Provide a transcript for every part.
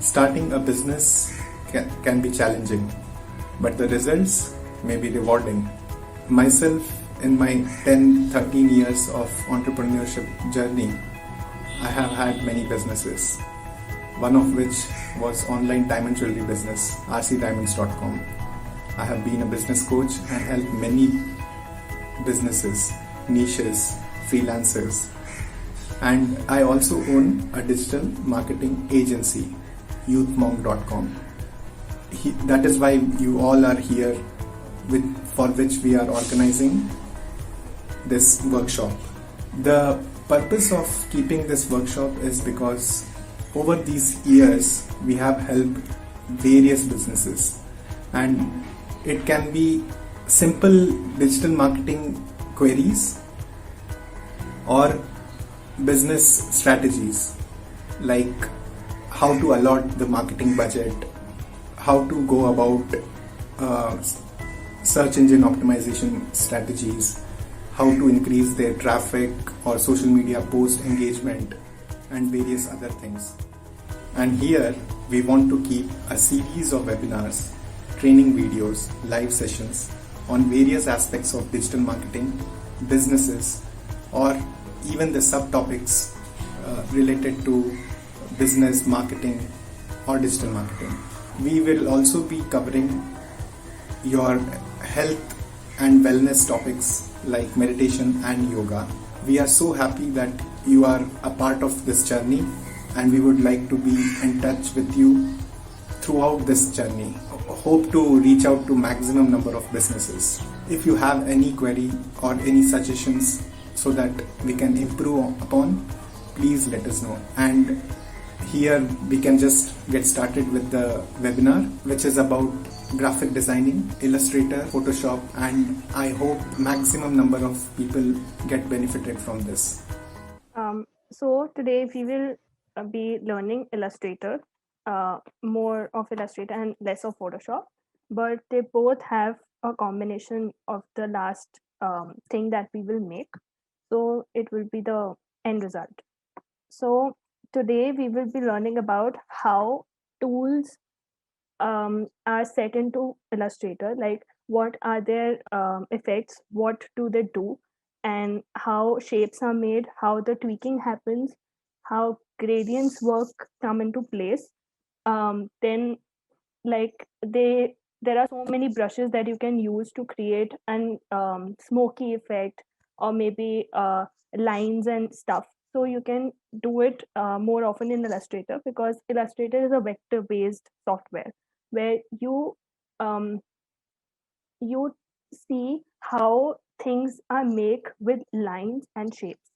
Starting a business can be challenging, but the results may be rewarding. Myself, in my 10-13 years of entrepreneurship journey, I have had many businesses, one of which was online diamond jewelry business, rcdiamonds.com. I have been a business coach and helped many businesses, niches, freelancers, and I also own a digital marketing agency, youthmonk.com. That is why you all are here, for which we are organizing this workshop. The purpose of keeping this workshop is because over these years we have helped various businesses, and it can be simple digital marketing queries or business strategies like how to allot the marketing budget, how to go about search engine optimization strategies, how to increase their traffic or social media post engagement, and various other things. And here we want to keep a series of webinars, training videos, live sessions on various aspects of digital marketing, businesses, or even the subtopics related to business marketing or digital marketing. We will also be covering your health and wellness topics like meditation and yoga. We are so happy that you are a part of this journey, and we would like to be in touch with you throughout this journey. Hope to reach out to maximum number of businesses. If you have any query or any suggestions so that we can improve upon, please let us know. And here we can just get started with the webinar, which is about graphic designing, Illustrator, Photoshop, and I hope maximum number of people get benefited from this. So today we will be learning Illustrator, more of Illustrator and less of Photoshop, but they both have a combination of the last thing that we will make. So it will be the end result. So today we will be learning about how tools are set into Illustrator, like what are their effects, what do they do, and how shapes are made, how the tweaking happens, how gradients work come into place. Then like there are so many brushes that you can use to create an smoky effect, or maybe lines and stuff. So you can do it more often in Illustrator, because Illustrator is a vector based software where um, you see how things are made with lines and shapes.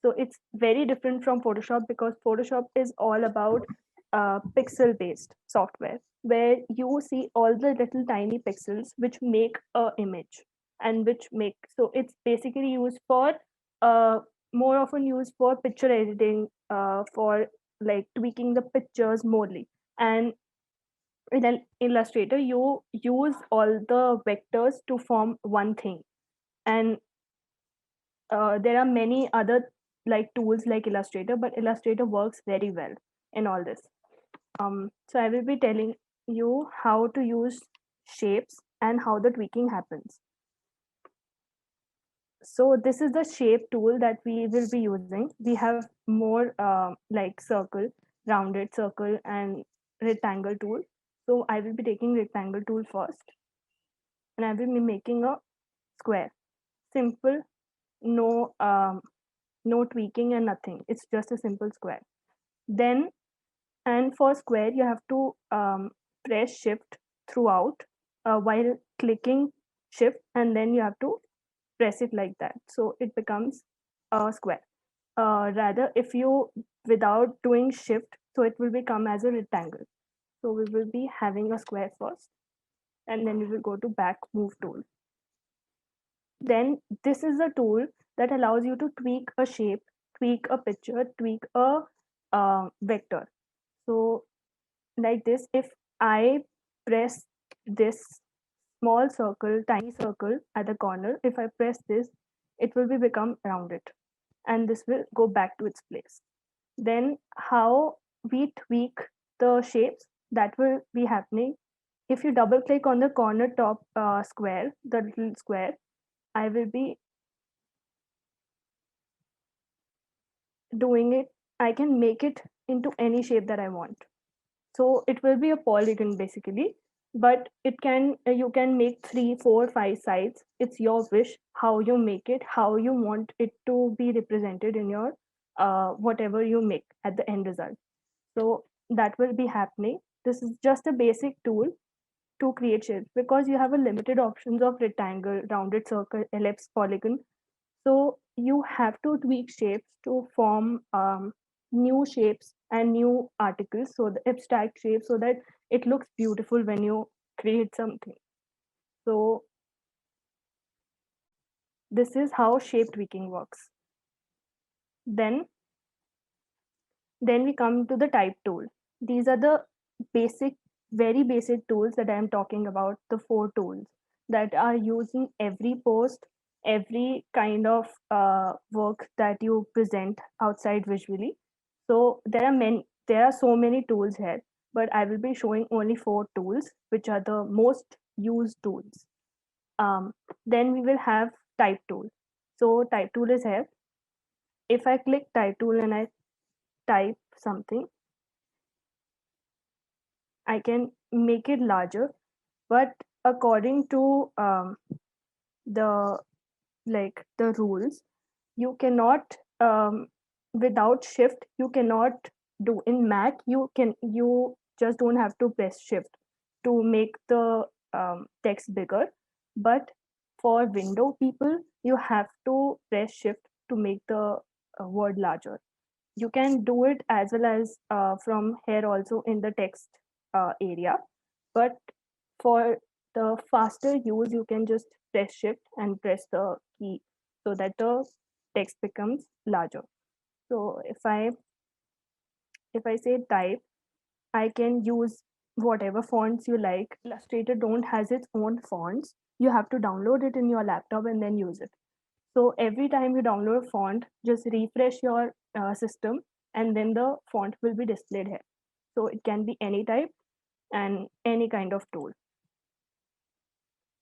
So it's very different from Photoshop, because Photoshop is all about pixel based software, where you see all the little tiny pixels which make a image, and which make, so it's basically used for uh, more often used for picture editing, for like tweaking the pictures morely. And in an Illustrator you use all the vectors to form one thing. And there are many other like tools like Illustrator, but Illustrator works very well in all this. So I will be telling you how to use shapes and how the tweaking happens. So this is the shape tool that we will be using. We have more like circle, rounded circle, and rectangle tool. So I will be taking rectangle tool first, and I will be making a square. Simple, no no tweaking and nothing. It's just a simple square. Then, and for square you have to press shift throughout while clicking shift, and then you have to press it like that, so it becomes a square. Rather, if you without doing shift, so it will become as a rectangle. So we will be having a square first, and then we will go to back move tool. Then this is a tool that allows you to tweak a shape, tweak a picture, tweak a vector. So like this, if I press this small circle, tiny circle at the corner, if I press this, it will be become rounded, and this will go back to its place. Then how we tweak the shapes that will be happening. If you double click on the corner top square, the little square, I will be doing it. I can make it into any shape that I want. So it will be a polygon basically, but it can you can make 3, 4, 5 sides. It's your wish how you make it, how you want it to be represented in your whatever you make at the end result. So that will be happening. This is just a basic tool to create shapes because you have a limited options of rectangle, rounded circle, ellipse, polygon. So you have to tweak shapes to form new shapes and new articles, so the abstract shapes, so that it looks beautiful when you create something. So this is how shape tweaking works. Then we come to the type tool. These are the basic, very basic tools that I am talking about, the 4 tools that are used in every post, every kind of work that you present outside visually. So there are so many tools here, but I will be showing only 4 tools, which are the most used tools. Then we will have type tool. So type tool is here. If I click type tool and I type something, I can make it larger, but according to the the rules, you cannot without shift you cannot do. In Mac you just don't have to press shift to make the text bigger, but for window people you have to press shift to make the word larger. You can do it as well as from here also in the text area, but for the faster use you can just press shift and press the key so that the text becomes larger. So if I say type, I can use whatever fonts you like. Illustrator don't has its own fonts. You have to download it in your laptop and then use it. So every time you download a font, just refresh your system and then the font will be displayed here. So it can be any type and any kind of tool.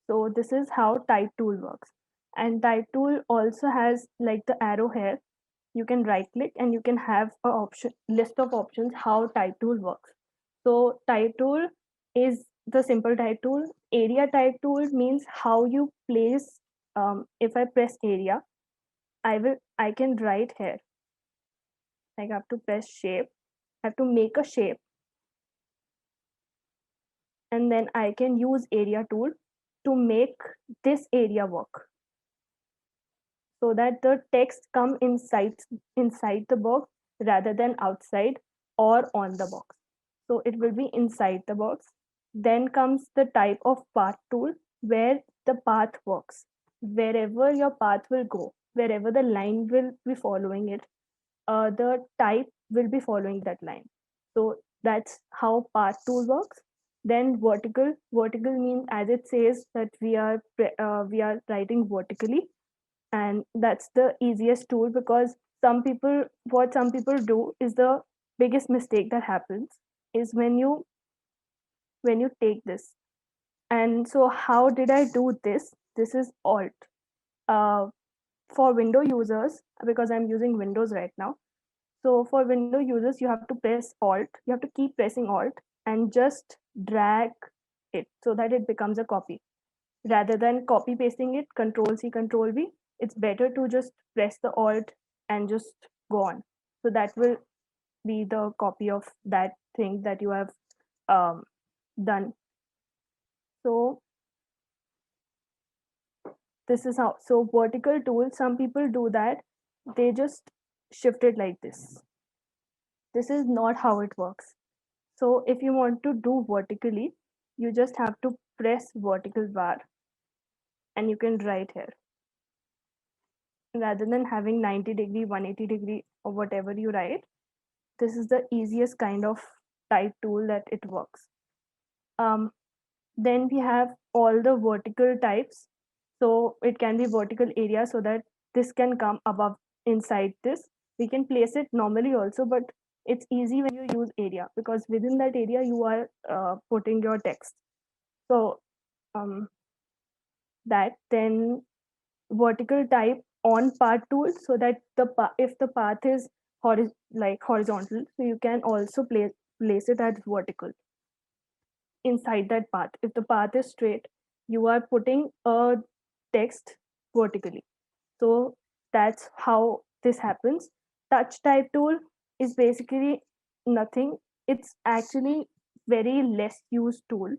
So this is how type tool works. And type tool also has like the arrow here. You can right click and you can have a option list of options how type tool works. So type tool is the simple type tool. Area type tool means how you place. If I press area, I can write here. I have to press shape. I have to make a shape, and then I can use area tool to make this area work, so that the text come inside the box rather than outside or on the box. So it will be inside the box. Then comes the type of path tool, where the path works. Wherever your path will go, wherever the line will be following it, the type will be following that line. So that's how path tool works. Then vertical means, as it says, that we are writing vertically, and that's the easiest tool, because some people do is the biggest mistake that happens is when you take this. And so how did I do this? This is alt. For window users, because I'm using Windows right now, so for window users you have to press alt, you have to keep pressing alt and just drag it so that it becomes a copy. Rather than copy pasting it, control C, control V, it's better to just press the alt and just go on. So that will be the copy of that thing that you have um, done. So this is how. So vertical tool, some people do that, they just shift it like this. This is not how it works. So if you want to do vertically, you just have to press vertical bar and you can write here. Rather than having 90-degree, 180-degree, or whatever you write, this is the easiest kind of type tool that it works. Then we have all the vertical types. So it can be vertical area, so that this can come above inside this. We can place it normally also, but It's easy when you use area, because within that area you are putting your text. So um, that then vertical type on path tool, so that if the path is horizontal, so you can also place it as vertical inside that path. If the path is straight, you are putting a text vertically. So that's how this happens. Touch type tool is basically nothing. It's actually very less used tool.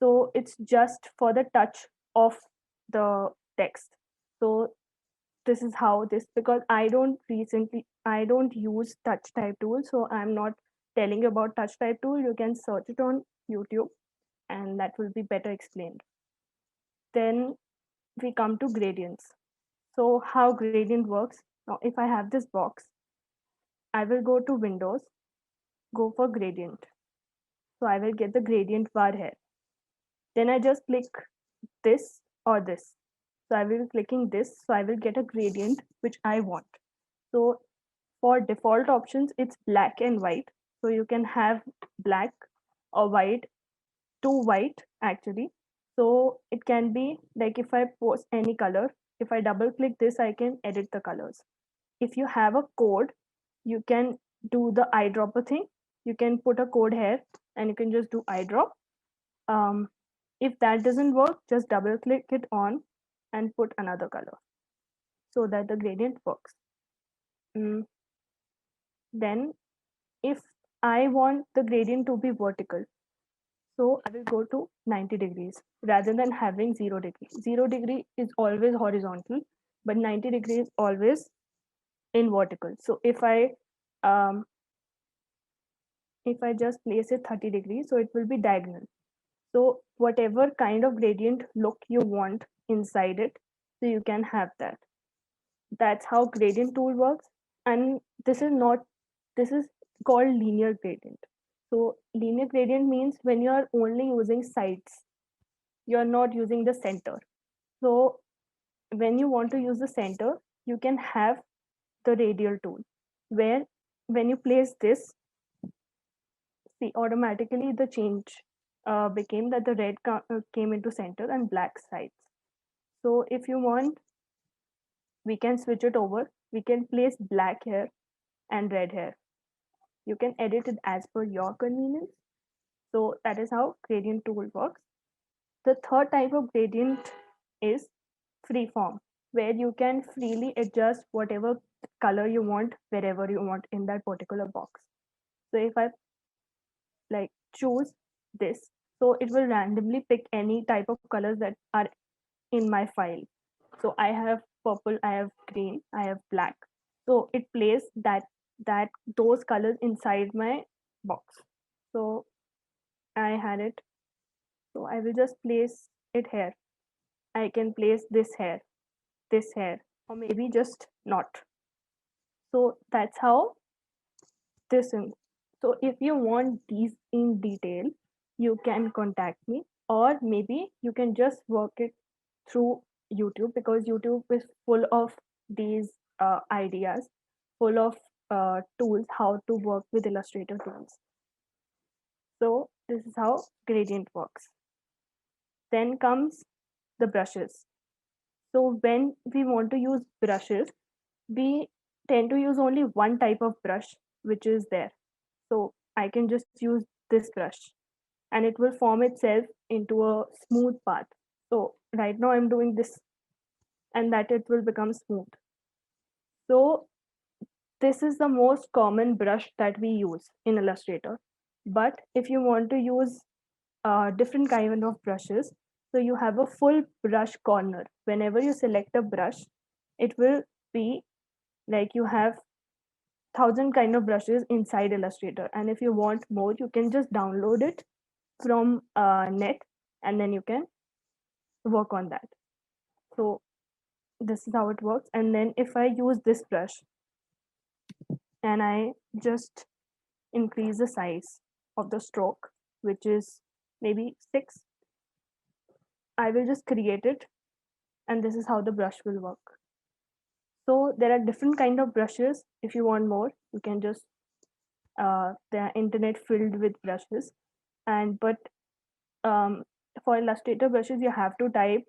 So it's just for the touch of the text. So this is how this, because I don't use touch type tool, so I'm not telling you about touch type tool. You can search it on YouTube and that will be better explained. Then we come to gradients. So how gradient works. Now, if I have this box, I will go to Windows, go for gradient. So I will get the gradient bar here. Then I just click this or this. So I will be clicking this. So I will get a gradient which I want. So for default options, it's black and white. So you can have black or white to white actually. So it can be like, if I post any color, if I double click this, I can edit the colors. If you have a code, you can do the eyedropper thing. You can put a code here and you can just do eyedrop. If that doesn't work, just double click it on and put another color so that the gradient works. Mm, Then if I want the gradient to be vertical, so I will go to 90 degrees rather than having 0 degree. 0 degree is always horizontal, but 90 degrees is always in vertical. So um, if I just place it 30 degrees, so it will be diagonal. So whatever kind of gradient look you want inside it, so you can have that. That's how gradient tool works. And this is called linear gradient. So linear gradient means when you are only using sides, you're not using the center. So when you want to use the center, you can have the radial tool, where when you place this, see, automatically the change became that the came into center and black sides. So if you want, we can switch it over. We can place black here and red here. You can edit it as per your convenience. So that is how gradient tool works. The third type of gradient is freeform, where you can freely adjust whatever color you want wherever you want in that particular box. So if I like choose this, so it will randomly pick any type of colors that are in my file. So I have purple, I have green, I have black. So it plays that those colors inside my box. So I had it. So I will just place it here. I can place this here, or maybe just not. So that's how this is. So if you want these in detail, you can contact me, or maybe you can just work it through YouTube, because YouTube is full of these ideas, full of tools how to work with Illustrator tools. So this is how gradient works. Then comes the brushes. So when we want to use brushes, we tend to use only one type of brush, which is there. So I can just use this brush and it will form itself into a smooth path. So right now I'm doing this, and that it will become smooth. So this is the most common brush that we use in Illustrator. But if you want to use different kind of brushes, so you have a full brush corner. Whenever you select a brush, it will be like you have 1,000 kind of brushes inside Illustrator. And if you want more, you can just download it from net, and then you can work on that. So this is how it works. And then if I use this brush and I just increase the size of the stroke, which is maybe 6, I will just create it, and this is how the brush will work. So there are different kind of brushes. If you want more, you can just the internet filled with brushes, and but for Illustrator brushes, you have to type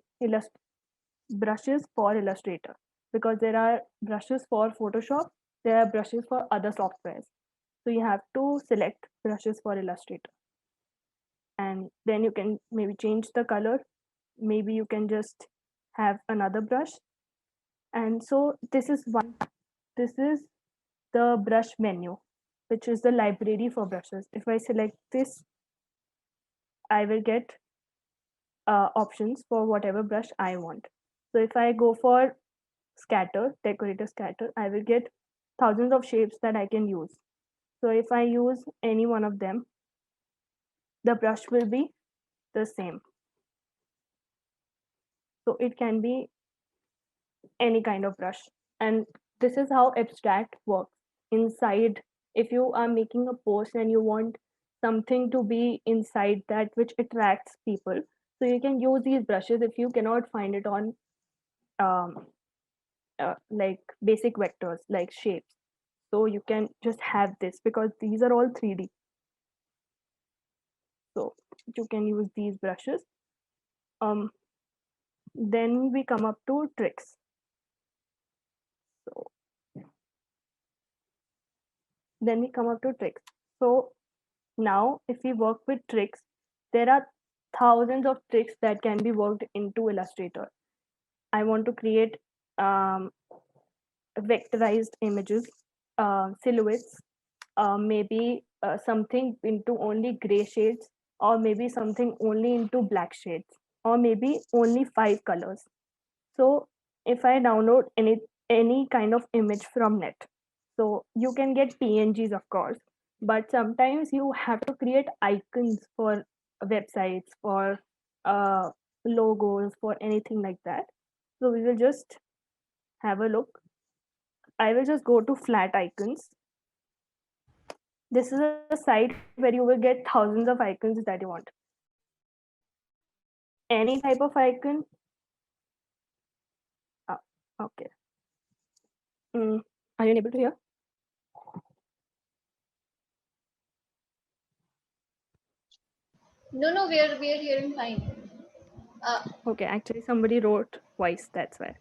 brushes for Illustrator, because there are brushes for Photoshop, there are brushes for other softwares. So you have to select brushes for Illustrator, and then you can maybe change the color. Maybe you can just have another brush. And so this is the brush menu, which is the library for brushes. If I select this, I will get options for whatever brush I want. So if I go for scatter, decorator scatter, I will get thousands of shapes that I can use. So if I use any one of them, the brush will be the same. So it can be any kind of brush. And this is how abstract works. Inside, if you are making a post and you want something to be inside that which attracts people, so you can use these brushes if you cannot find it on um, like basic vectors like shapes. So you can just have this because these are all 3D. So you can use these brushes. Um, then we come up to tricks. So then we come up to tricks. So now if we work with tricks, there are thousands of tricks that can be worked into Illustrator. I want to create um, vectorized images, silhouettes, maybe something into only gray shades, or maybe something only into black shades, or maybe only 5 colors. So if I download any kind of image from net, so you can get PNGs, of course, but sometimes you have to create icons for websites, for uh, logos, for anything like that. So we will just have a look. I will just go to flat icons. This is a site where you will get thousands of icons that you want. Any type of icon. Okay. Mm, are you able to hear? No, we are hearing fine. Okay, actually somebody wrote voice, that's why.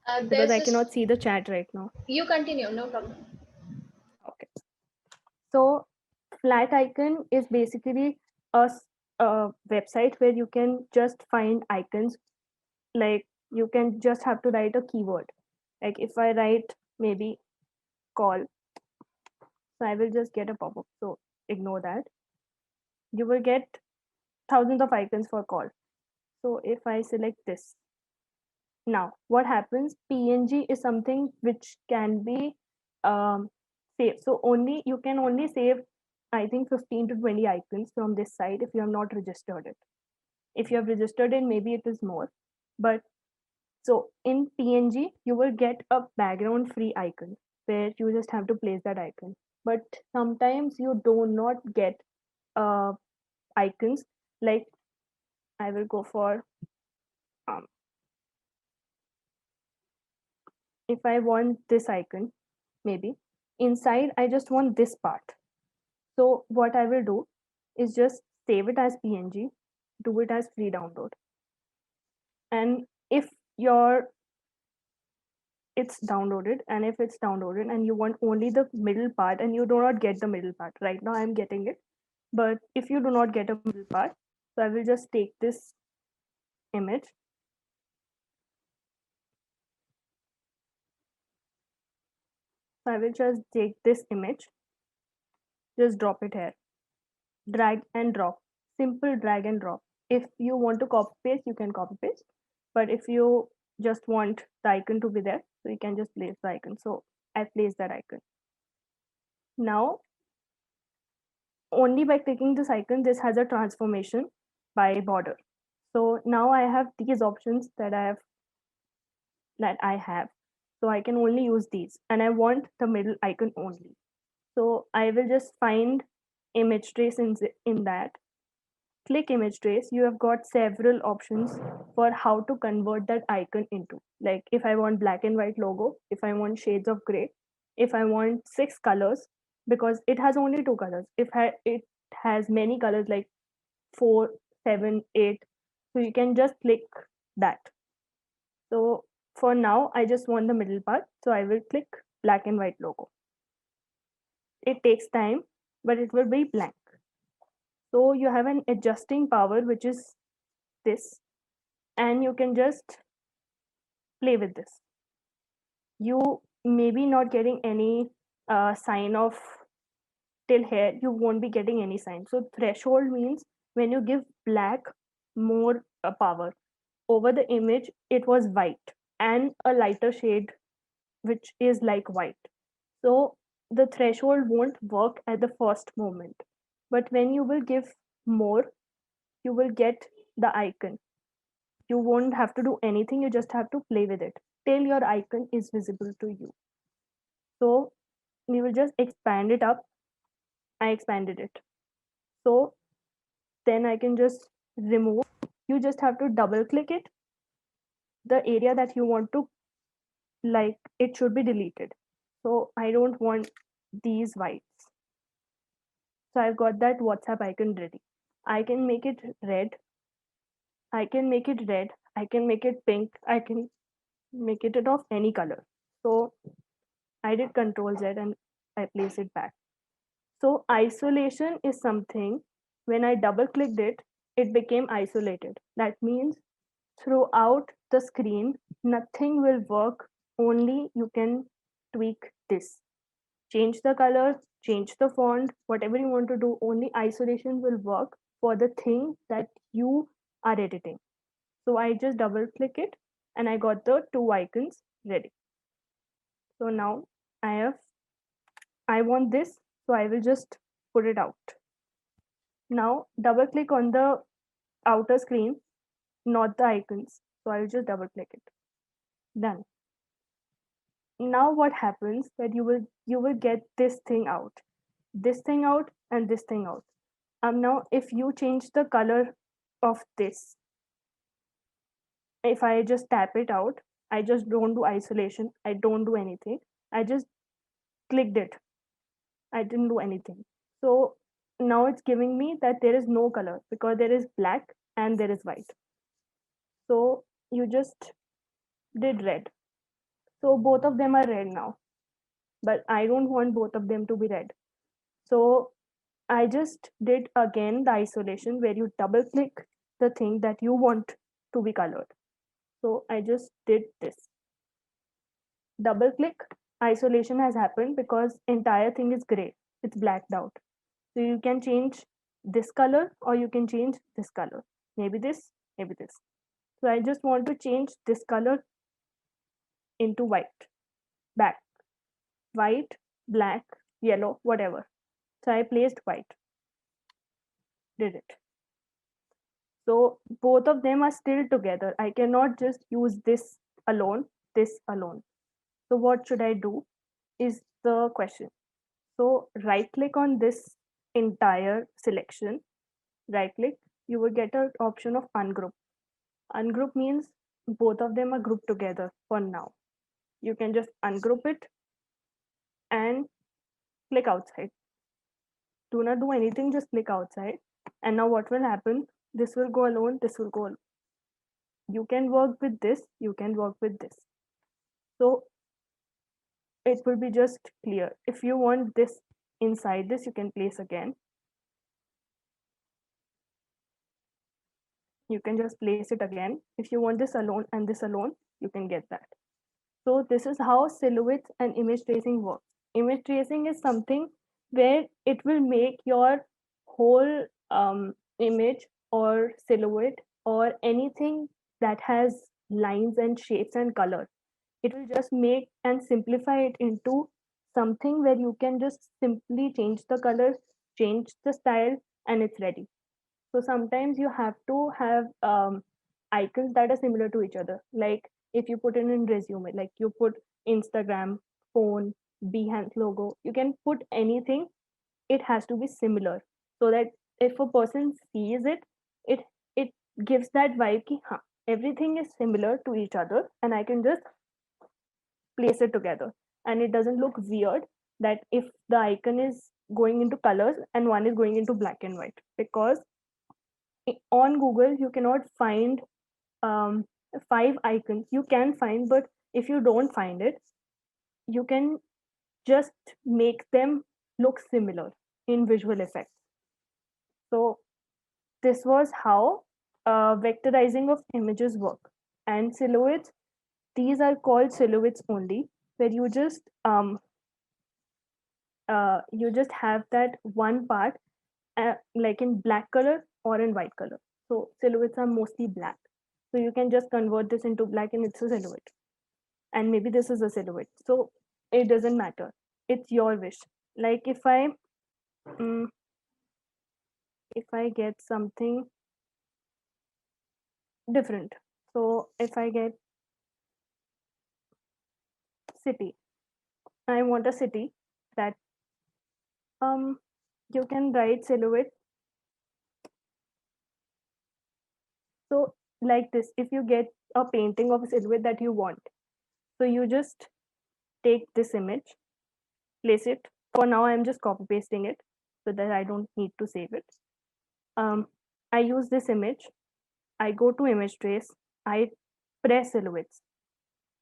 Because There's I this. cannot see the chat right now. You continue, no problem. Okay. So flat icon is basically a website where you can just find icons. Like you can just have to write a keyword. Like if I write maybe call, so I will just get a pop-up. So ignore that. You will get thousands of icons for call. So if I select this, now what happens? PNG is something which can be saved. So only you can only save, I think, 15 to 20 icons from this site if you have not registered it. If you have registered it, maybe it is more. But so in PNG, you will get a background free icon where you just have to place that icon. But sometimes you do not get uh, icons. Like I will go for um, if I want this icon, maybe inside I just want this part. So what I will do is just save it as PNG, do it as free download. And if your it's downloaded, and if it's downloaded and you want only the middle part and you do not get the middle part, right now I'm getting it, but if you do not get a middle part, so I will just take this image. So I will just take this image, just drop it here, drag and drop, simple drag and drop. If you want to copy paste, you can copy paste, but if you just want the icon to be there, so you can just place the icon. So I place that icon. Now only by clicking this icon, this has a transformation by border. So now I have these options that I have. So I can only use these, and I want the middle icon only. So I will just find image trace in that. Click image trace. You have got several options for how to convert that icon into. Like if I want black and white logo, if I want shades of gray, if I want 6 colors, because it has only two colors. If it has many colors like 4, 7, 8, so you can just click that. So for now, I just want the middle part, so I will click black and white logo. It takes time, but it will be blank. So you have an adjusting power, which is this, and you can just play with this. You maybe not getting any sign of till here, you won't be getting any sign. So threshold means when you give black more power. Over the image, it was white and a lighter shade, which is like white. So the threshold won't work at the first moment. But when you will give more, you will get the icon. You won't have to do anything, you just have to play with it till your icon is visible to you. So we will just expand it up. I expanded it. So then I can just remove. You just have to double click it. The area that you want to, like, it should be deleted. So I don't want these whites. So I've got that WhatsApp icon ready. I can make it red. I can make it red. I can make it pink. I can make it of any color. So I did Control Z and I place it back. So isolation is something, when I double clicked it, it became isolated. That means throughout the screen, nothing will work. Only you can tweak this. Change the color, change the font, whatever you want to do, only isolation will work for the thing that you are editing. So I just double click it and I got the two icons ready. So now I want this, so I will just put it out. Now double click on the outer screen, not the icons. So I will just double click it. Done. Now what happens that you will get this thing out, and this thing out. Now if you change the color of this, if I just tap it out, I just don't do isolation, I don't do anything, I just clicked it, I didn't do anything. So now it's giving me that there is no color because there is black and there is white. So you just did red, so both of them are red now, but I don't want both of them to be red. So I just did again the isolation where you double click the thing that you want to be colored. So I just did this. Double click, isolation has happened because entire thing is gray. It's blacked out. So you can change this color or you can change this color. Maybe this, maybe this. So I just want to change this color into white. Back. White, black, yellow, whatever. So I placed white. Did it. So both of them are still together. I cannot just use this alone, this alone. So what should I do is the question. So right click on this entire selection, right click, you will get an option of ungroup. Ungroup means both of them are grouped together for now. You can just ungroup it and click outside. Do not do anything, just click outside. And now what will happen? This will go alone, this will go alone. You can work with this, you can work with this. So it will be just clear. If you want this inside this, you can place again. You can just place it again. If you want this alone and this alone, you can get that. So this is how silhouettes and image tracing works. Image tracing is something where it will make your whole image or silhouette or anything that has lines and shapes and color. It will just make and simplify it into something where you can just simply change the color, change the style, and it's ready. So sometimes you have to have icons that are similar to each other. Like if you put in resume, like you put Instagram, phone, Behance logo, you can put anything. It has to be similar so that if a person sees it, it it gives that vibe ki, huh, everything is similar to each other and I can just place it together and it doesn't look weird that if the icon is going into colors and one is going into black and white, because on Google you cannot find um, 5 icons. You can find, but if you don't find it, you can just make them look similar in visual effects. So this was how vectorizing of images work. And silhouettes, these are called silhouettes only, where you just have that one part like in black color or in white color. So silhouettes are mostly black. So you can just convert this into black and it's a silhouette. And maybe this is a silhouette. So it doesn't matter. It's your wish. Like mm, if I get something different. So if I get city, I want a city that um you can write silhouette. So like this, if you get a painting of a silhouette that you want, so you just take this image, place it. For now, I'm just copy pasting it so that I don't need to save it. I use this image. I go to image trace. I press silhouettes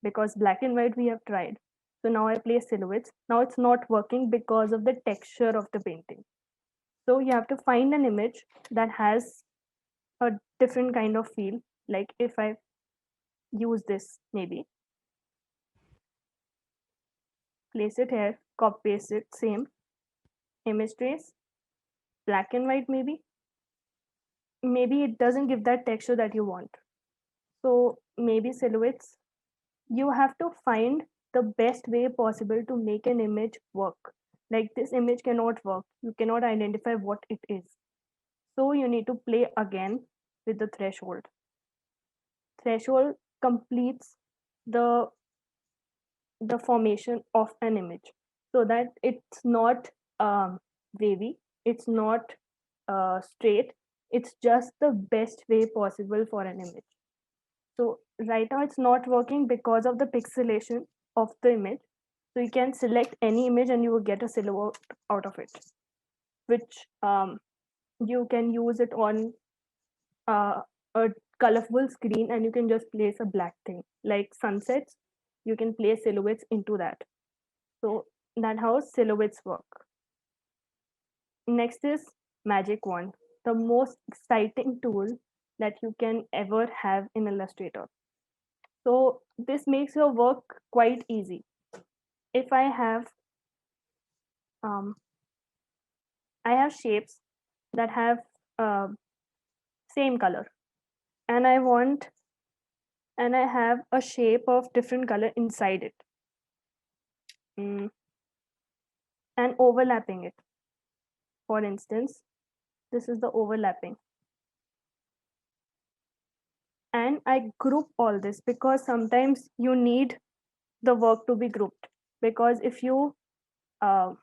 because black and white we have tried. So now I place silhouettes. Now it's not working because of the texture of the painting. So you have to find an image that has a different kind of feel. Like if I use this, maybe place it here, copy paste it, same image trace, black and white maybe it doesn't give that texture that you want. So maybe silhouettes, you have to find the best way possible to make an image work. Like this image cannot work, you cannot identify what it is. So you need to play again with the threshold. Threshold completes the the formation of an image so that it's not wavy, it's not straight, it's just the best way possible for an image. So right now it's not working because of the pixelation of the image. So you can select any image and you will get a silhouette out of it, which you can use it on uh, a colorful screen and you can just place a black thing like sunsets. You can place silhouettes into that. So that how silhouettes work. Next is Magic Wand, the most exciting tool that you can ever have in Illustrator. So this makes your work quite easy. If um, I have shapes that have uh, same color, and I have a shape of different color inside it, mm, and overlapping it. For instance, this is the overlapping, and I group all this because sometimes you need the work to be grouped. Because if you uh,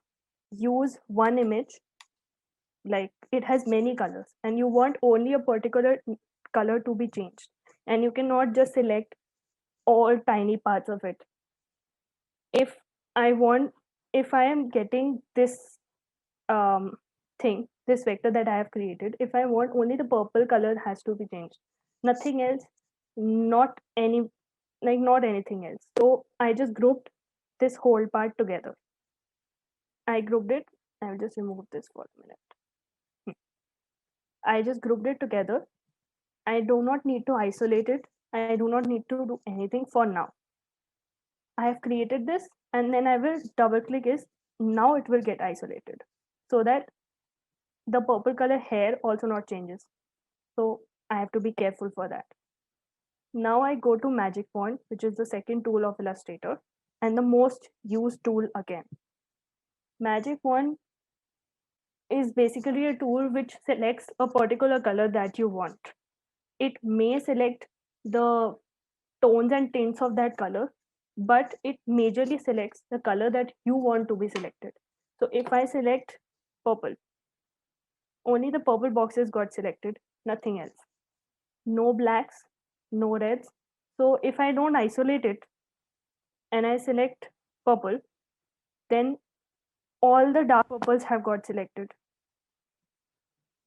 use one image, like it has many colors and you want only a particular color to be changed, and you cannot just select all tiny parts of it. If I want, if I am getting this um, thing, this vector that I have created, if I want only the purple color has to be changed, nothing else, not any, like not anything else. So I just grouped this whole part together. I grouped it. I will just remove this for a minute. I just grouped it together. I do not need to isolate it. I do not need to do anything for now. I have created this and then I will double click is now it will get isolated so that the purple color hair also not changes. So I have to be careful for that. Now I go to Magic Wand, which is the second tool of Illustrator and the most used tool again. Magic Wand is basically a tool which selects a particular color that you want. It may select the tones and tints of that color, but it majorly selects the color that you want to be selected. So if I select purple, only the purple boxes got selected, nothing else. No blacks, no reds. So if I don't isolate it and I select purple, then all the dark purples have got selected.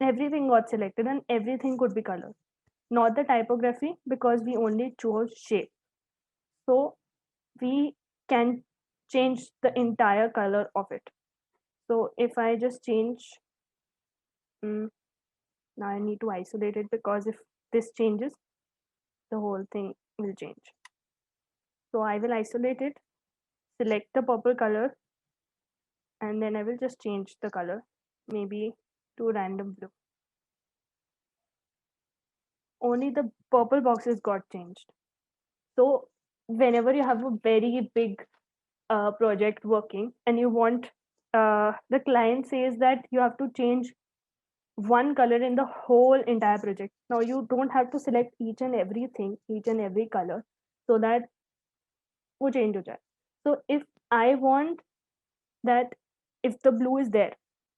Everything got selected and everything could be colored. Not the typography because we only chose shape. So we can change the entire color of it. So if I just change, now I need to isolate it because if this changes, the whole thing will change. So I will isolate it, select the purple color, and then I will just change the color, maybe to random blue. Only the purple boxes got changed. So whenever you have a very big project working and you want, the client says that you have to change one color in the whole entire project. Now you don't have to select each and everything, each and every color, so that वो change हो जाए. So if I want that, if the blue is there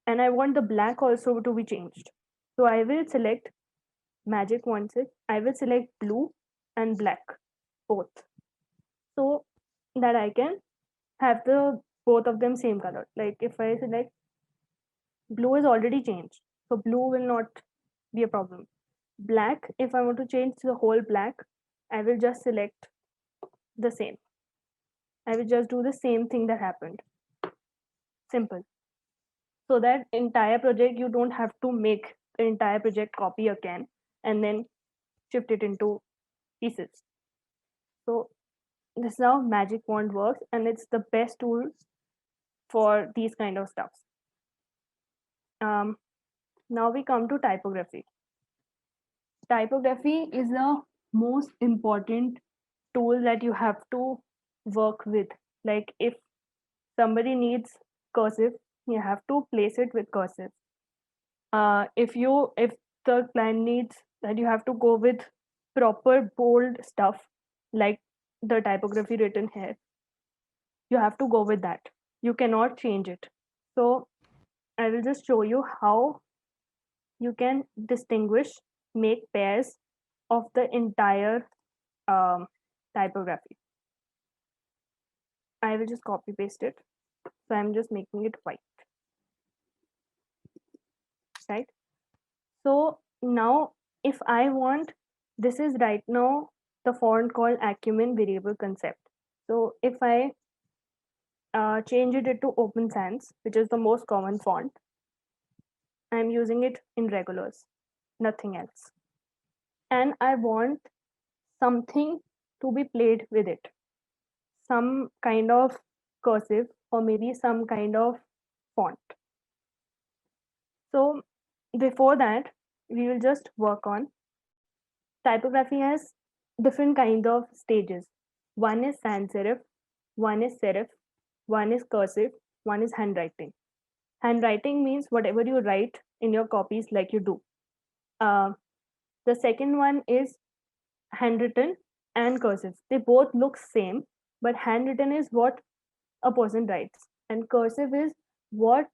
and I want the black also to be changed, so I will select magic wand se, I will select blue and black both, so that I can have the both of them same color. Like if I select blue is already changed, so blue will not be a problem. Black, if I want to change the whole black, I will just select the same. I will just do the same thing that happened. Simple. So that entire project, you don't have to make the entire project copy again and then shift it into pieces. So this is how magic wand works, and it's the best tool for these kind of stuff. Now we come to typography. Typography is the most important tool that you have to work with. Like if somebody needs cursive, you have to place it with cursive. If the client needs that you have to go with proper bold stuff, like the typography written here, you have to go with that. You cannot change it. So I will just show you how you can distinguish, make pairs of the entire typography. I will just copy paste it. So I'm just making it white, right? So now if I want, this is right now the font called Acumen Variable Concept. So if I change it to Open Sans, which is the most common font, I'm using it in regulars, nothing else. And I want something to be played with it, some kind of cursive or maybe some kind of font. So before that, we will just work on typography has different kind of stages. One is sans serif, one is serif, one is cursive, one is handwriting. Handwriting means whatever you write in your copies like you do. The second one is handwritten and cursive. They both look same, but handwritten is what a person writes, and cursive is what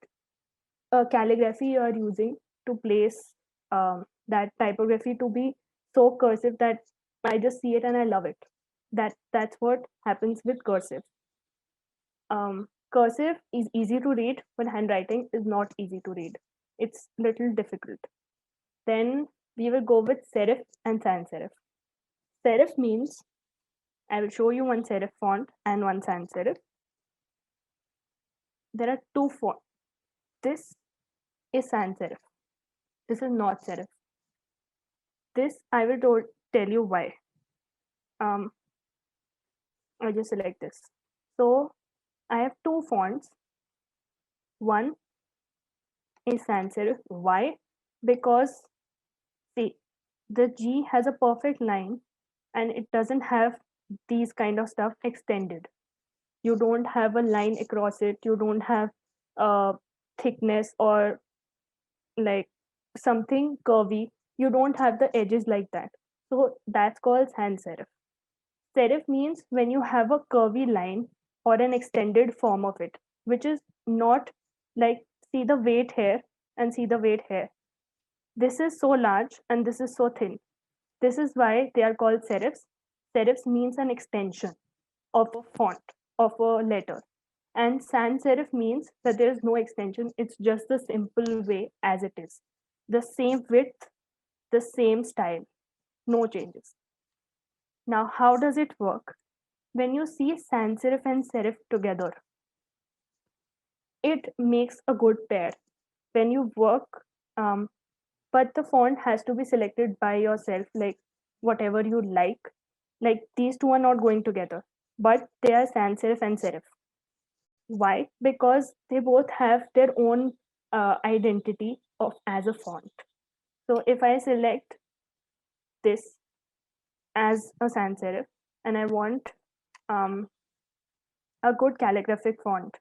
calligraphy you are using to place that typography to be so cursive that I just see it and I love it. That's what happens with cursive. Cursive is easy to read, but handwriting is not easy to read. It's little difficult. Then we will go with serif and sans serif. Serif means, I will show you one serif font and one sans serif. There are two fonts. This is sans serif. This is not serif. This I will tell you why. I just select this. So I have two fonts. One is sans serif. Why? Because see, the G has a perfect line and it doesn't have these kind of stuff extended. You don't have a line across it. You don't have thickness or like something curvy. You don't have the edges like that. So that's called sans serif. Serif means when you have a curvy line or an extended form of it, which is not like, see the weight here and see the weight here. This is so large and this is so thin. This is why they are called serifs. Serifs means an extension of a font, of a letter. And sans serif means that there is no extension. It's just the simple way as it is. The same width, the same style, no changes. Now, how does it work? When you see sans serif and serif together, it makes a good pair. When you work, but the font has to be selected by yourself, like whatever you like. Like these two are not going together, but they are sans serif and serif. Why? Because they both have their own identity of as a font. So if I select this as a sans serif and I want um, a good calligraphic font,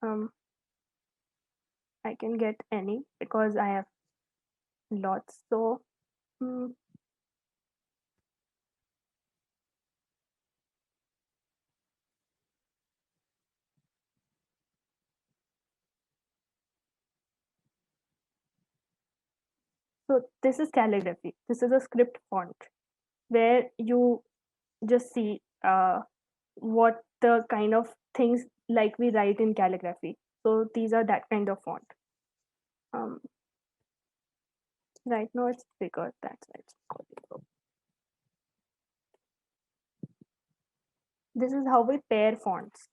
um, I can get any because I have lots. So mm, so this is calligraphy. This is a script font where you just see what the kind of things like we write in calligraphy. So these are that kind of font. Um, right now it's bigger. That's why it's called. This is how we pair fonts.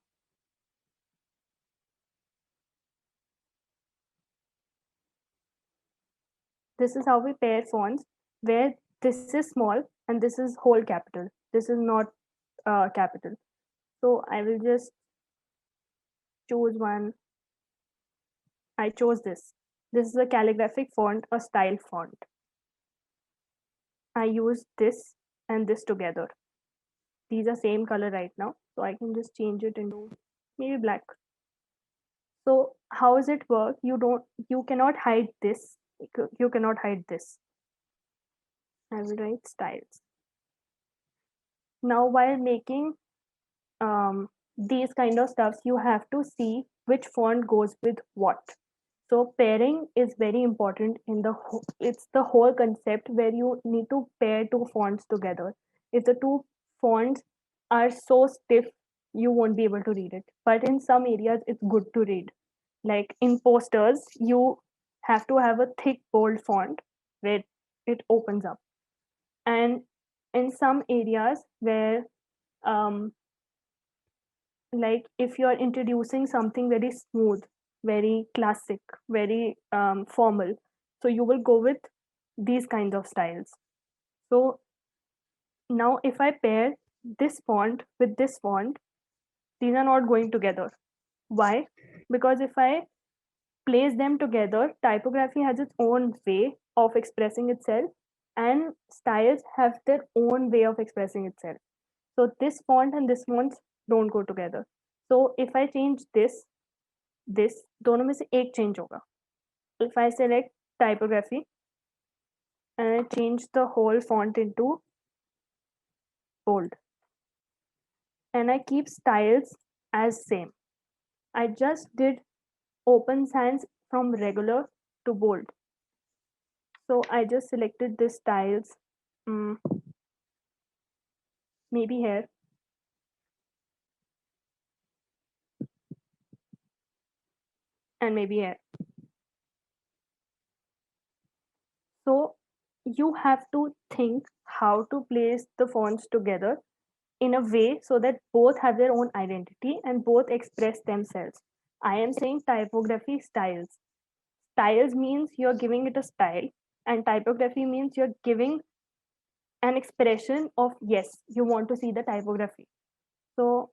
This is how we pair fonts where this is small and this is whole capital. This is not capital. So I will just choose one. I chose this. This is a calligraphic font, a style font. I use this and this together. These are same color right now. So I can just change it into maybe black. So how does it work? You cannot hide this. You cannot hide this. I will write styles. Now while making these kind of stuffs, you have to see which font goes with what. So pairing is very important in it's the whole concept where you need to pair two fonts together. If the two fonts are so stiff, you won't be able to read it. But in some areas, it's good to read. Like in posters, you have to have a thick, bold font where it opens up. And in some areas where um, like if you're introducing something very smooth, very classic, very formal, so you will go with these kinds of styles. So now if I pair this font with this font, these are not going together. Why? Because if I place them together, typography has its own way of expressing itself and styles have their own way of expressing itself. So this font and this font don't go together. So if I change this दोनों में से एक change होगा. If I select typography and I change the whole font into bold and I keep styles as same. I just did open sans from regular to bold. So I just selected the styles, maybe here. And maybe here. So you have to think how to place the fonts together in a way so that both have their own identity and both express themselves. I am saying typography styles. Styles means you're giving it a style, and typography means you're giving an expression of yes, you want to see the typography. So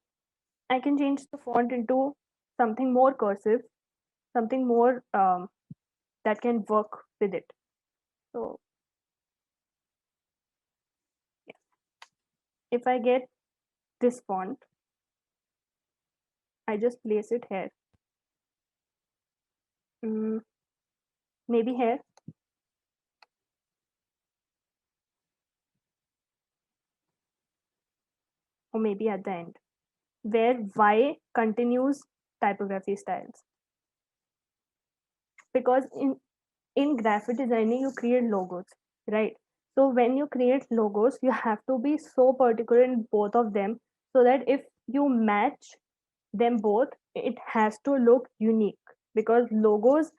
I can change the font into something more cursive, something more that can work with it. So yeah. If I get this font, I just place it here. Maybe here. Or maybe at the end, where Y continues typography styles. Because in graphic designing, you create logos, right? So when you create logos, you have to be so particular in both of them so that if you match them both, it has to look unique, because logos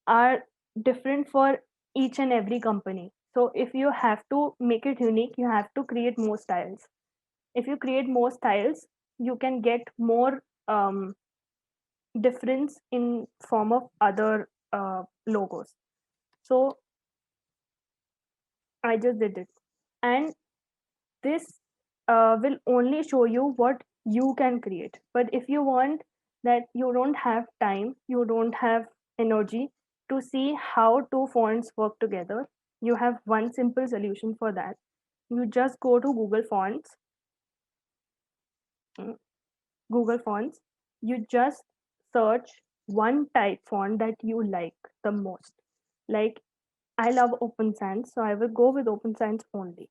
are different for each and every company. So if you have to make it unique, you have to create more styles. If you create more styles, you can get more difference in form of other logos. So I just did it, and this will only show you what you can create. But if you want that, you don't have time, you don't have energy to see how two fonts work together, you have one simple solution for that. You just go to Google Fonts. mm, Google Fonts, you just search one type font that you like the most. Like, I love Open Sans, so I will go with Open Sans only.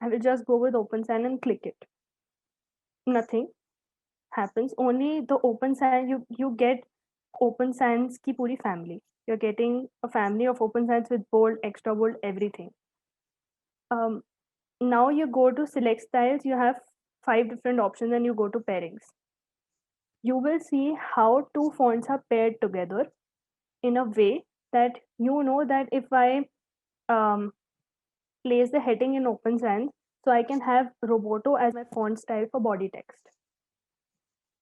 I will just go with Open Sans and click it. Nothing happens. Only the Open Sans, you get Open Sans ki puri family. You're getting a family of Open Sans with bold, extra bold, everything. Um, Now you go to select styles, you have 5 different options, and you go to pairings. You will see how two fonts are paired together in a way that you know that if I um, place the heading in Open Sans, so I can have Roboto as my font style for body text.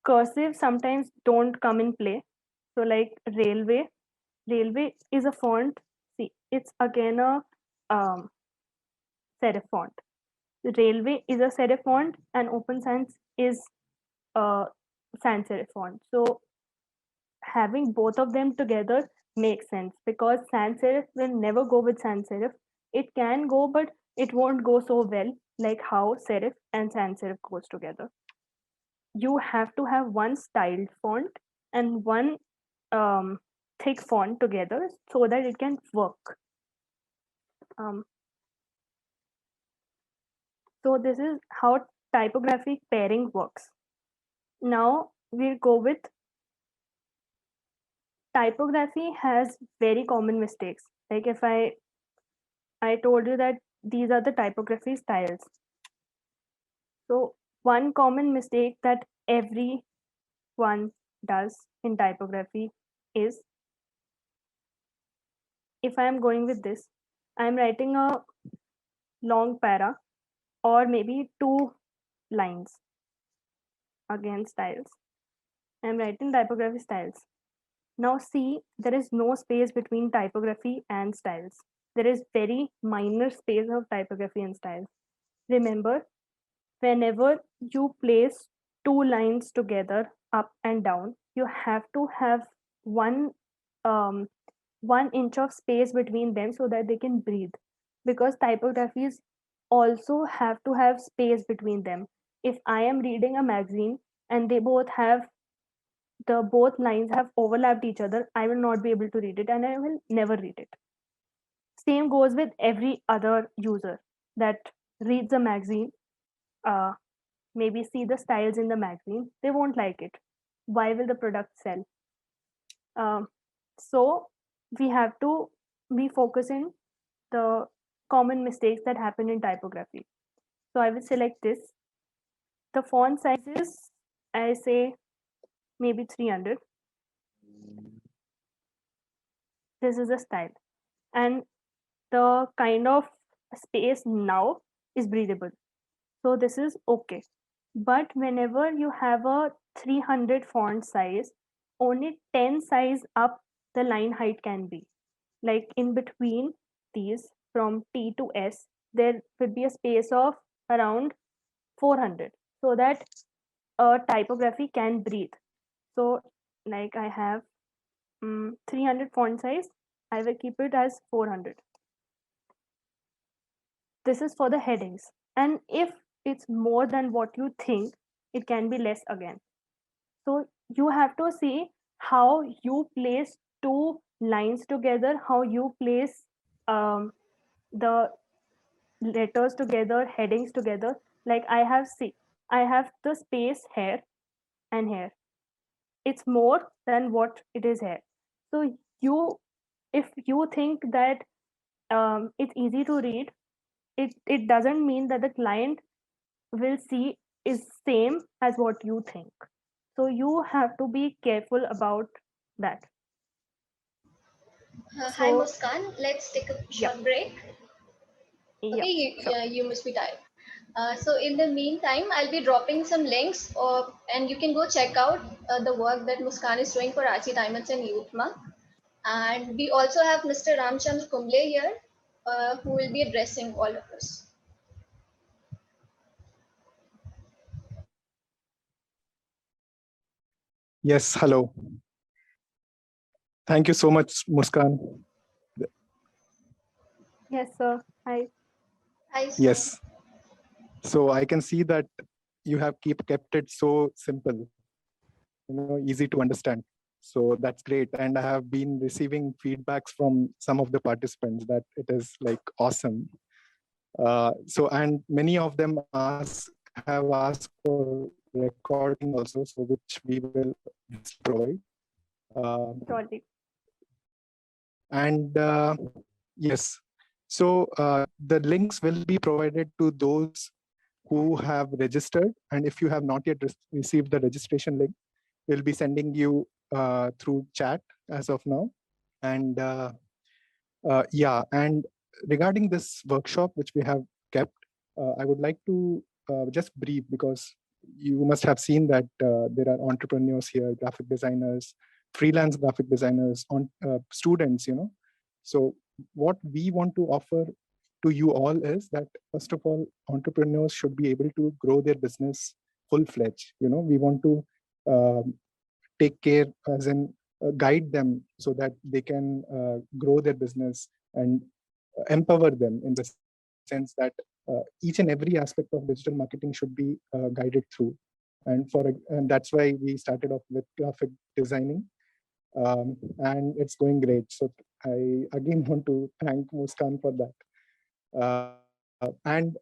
Cursive sometimes don't come in play. So like Railway is a font. See, it's again a serif font. Railway is a serif font, and Open Sans is a sans serif font. So having both of them together makes sense, because sans serif will never go with sans serif. It can go, but it won't go so well like how serif and sans serif goes together. You have to have one styled font and one um, thick font together so that it can work. Um, so this is how typographic pairing works. Now we'll go with typography has very common mistakes. Like if I told you that these are the typography styles. So one common mistake that everyone does in typography is, if I am going with this, I am writing a long para or maybe 2 lines. Again, styles. I am writing typography styles. Now see, there is no space between typography and styles. There is very minor space of typography and styles. Remember, whenever you place 2 lines together up and down, you have to have one um, 1 inch of space between them so that they can breathe, because typographies also have to have space between them. If I am reading a magazine and they both have the both lines have overlapped each other, I will not be able to read it and I will never read it. Same goes with every other user that reads a magazine, uh, maybe see the styles in the magazine, they won't like it. Why will the product sell? So we have to be focusing the common mistakes that happen in typography. So I will select this. The font size is, I say, maybe 300. This is the style. And the kind of space now is breathable. So this is okay. But whenever you have a 300 font size, only 10 size up the line height can be. Like in between these, from T to S, there will be a space of around 400 so that a typography can breathe. So like I have 300 font size, I will keep it as 400. This is for the headings. And if it's more than what you think, it can be less again. So you have to see how you place 2 lines together, how you place the letters together, headings together. Like I have the space here and here. It's more than what it is here. So if you think that it's easy to read, it doesn't mean that the client will see is same as what you think. So you have to be careful about that. Hi, So Muskan. Let's take a yeah, short break. yeah, Okay, sure. you must be tired. So in the meantime, I'll be dropping some links, and you can go check out the work that Muskan is doing for Archie Diamonds and Youthma. And we also have Mr. Ramchandra Kumble here, who will be addressing all of us. Yes, hello. Thank you so much, Muskan. Yes, sir. Hi. Hi, sir. Yes. So I can see that you have kept it so simple, easy to understand. So that's great. And I have been receiving feedbacks from some of the participants that it is like awesome. And many of them have asked for recording also, so which we will provide. Surely. And yes, so the links will be provided to those who have registered. And if you have not yet received the registration link, we'll be sending you through chat as of now. And yeah, and regarding this workshop which we have kept, I would like to just brief, because you must have seen that there are entrepreneurs here, graphic designers, freelance graphic designers, on students. So what we want to offer to you all is that, first of all, entrepreneurs should be able to grow their business full-fledged. We want to take care, as in guide them, so that they can grow their business, and empower them in the sense that each and every aspect of digital marketing should be guided through. And that's why we started off with graphic designing, and it's going great. So I again want to thank Muskan for that. And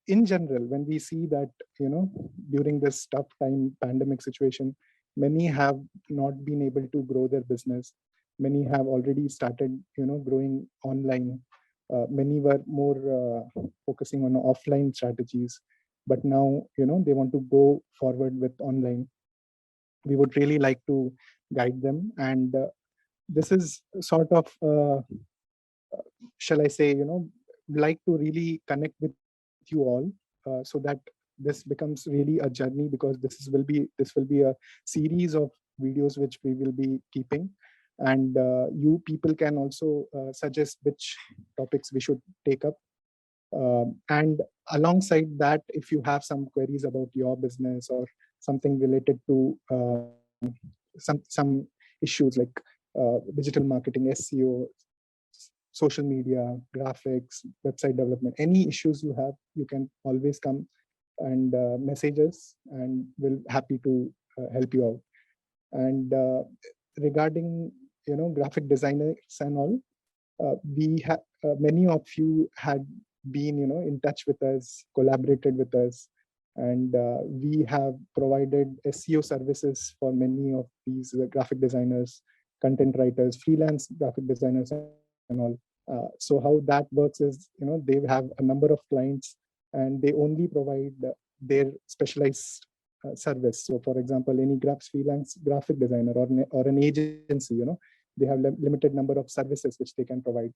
in general, when we see that, during this tough time, pandemic situation, many have not been able to grow their business. Many have already started, growing online. Many were more focusing on offline strategies, but now, they want to go forward with online. We would really like to guide them, and this is sort of, shall I say, like to really connect with you all, so that this becomes really a journey, because this will be a series of videos which we will be keeping. And you people can also suggest which topics we should take up. And alongside that, if you have some queries about your business, or something related to some issues like digital marketing, SEO, social media, graphics, website development, any issues you have, you can always come and message us, and we'll happy to help you out. And regarding, graphic designers and all, we have many of you had been, in touch with us, collaborated with us, and we have provided SEO services for many of these graphic designers, content writers, freelance graphic designers, and all. So how that works is, they have a number of clients, and they only provide their specialized service. So for example, any freelance graphic designer, or an agency, they have limited number of services which they can provide.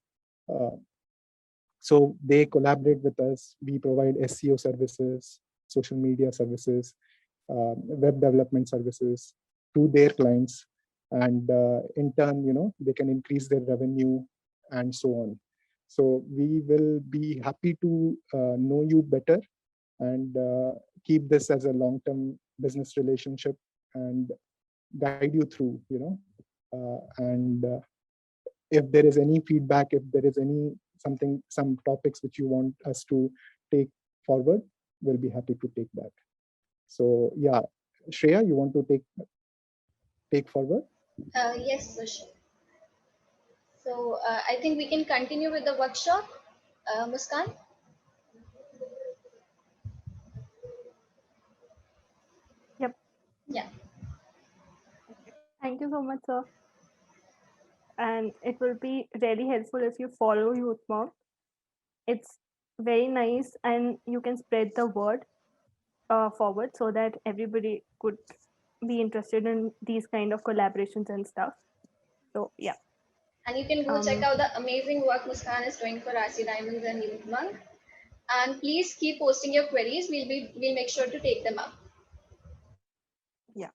So they collaborate with us. We provide SEO services, social media services, web development services to their clients, and in turn, they can increase their revenue, and so on. So we will be happy to know you better, and keep this as a long-term business relationship, and guide you through, and if there is any feedback, if there is some topics which you want us to take forward, we'll be happy to take that. So yeah, Shreya, you want to take forward? Yes, Sushil. So I think we can continue with the workshop, Muskan. Yep. Yeah. Thank you so much, sir. And it will be really helpful if you follow YouthMob. It's very nice, and you can spread the word forward so that everybody could be interested in these kind of collaborations and stuff. So yeah. And you can go check Um, out the amazing work Muskan is doing for RC Diamonds and Youth Monk. And please keep posting your queries. We'll make sure to take them up. yeah.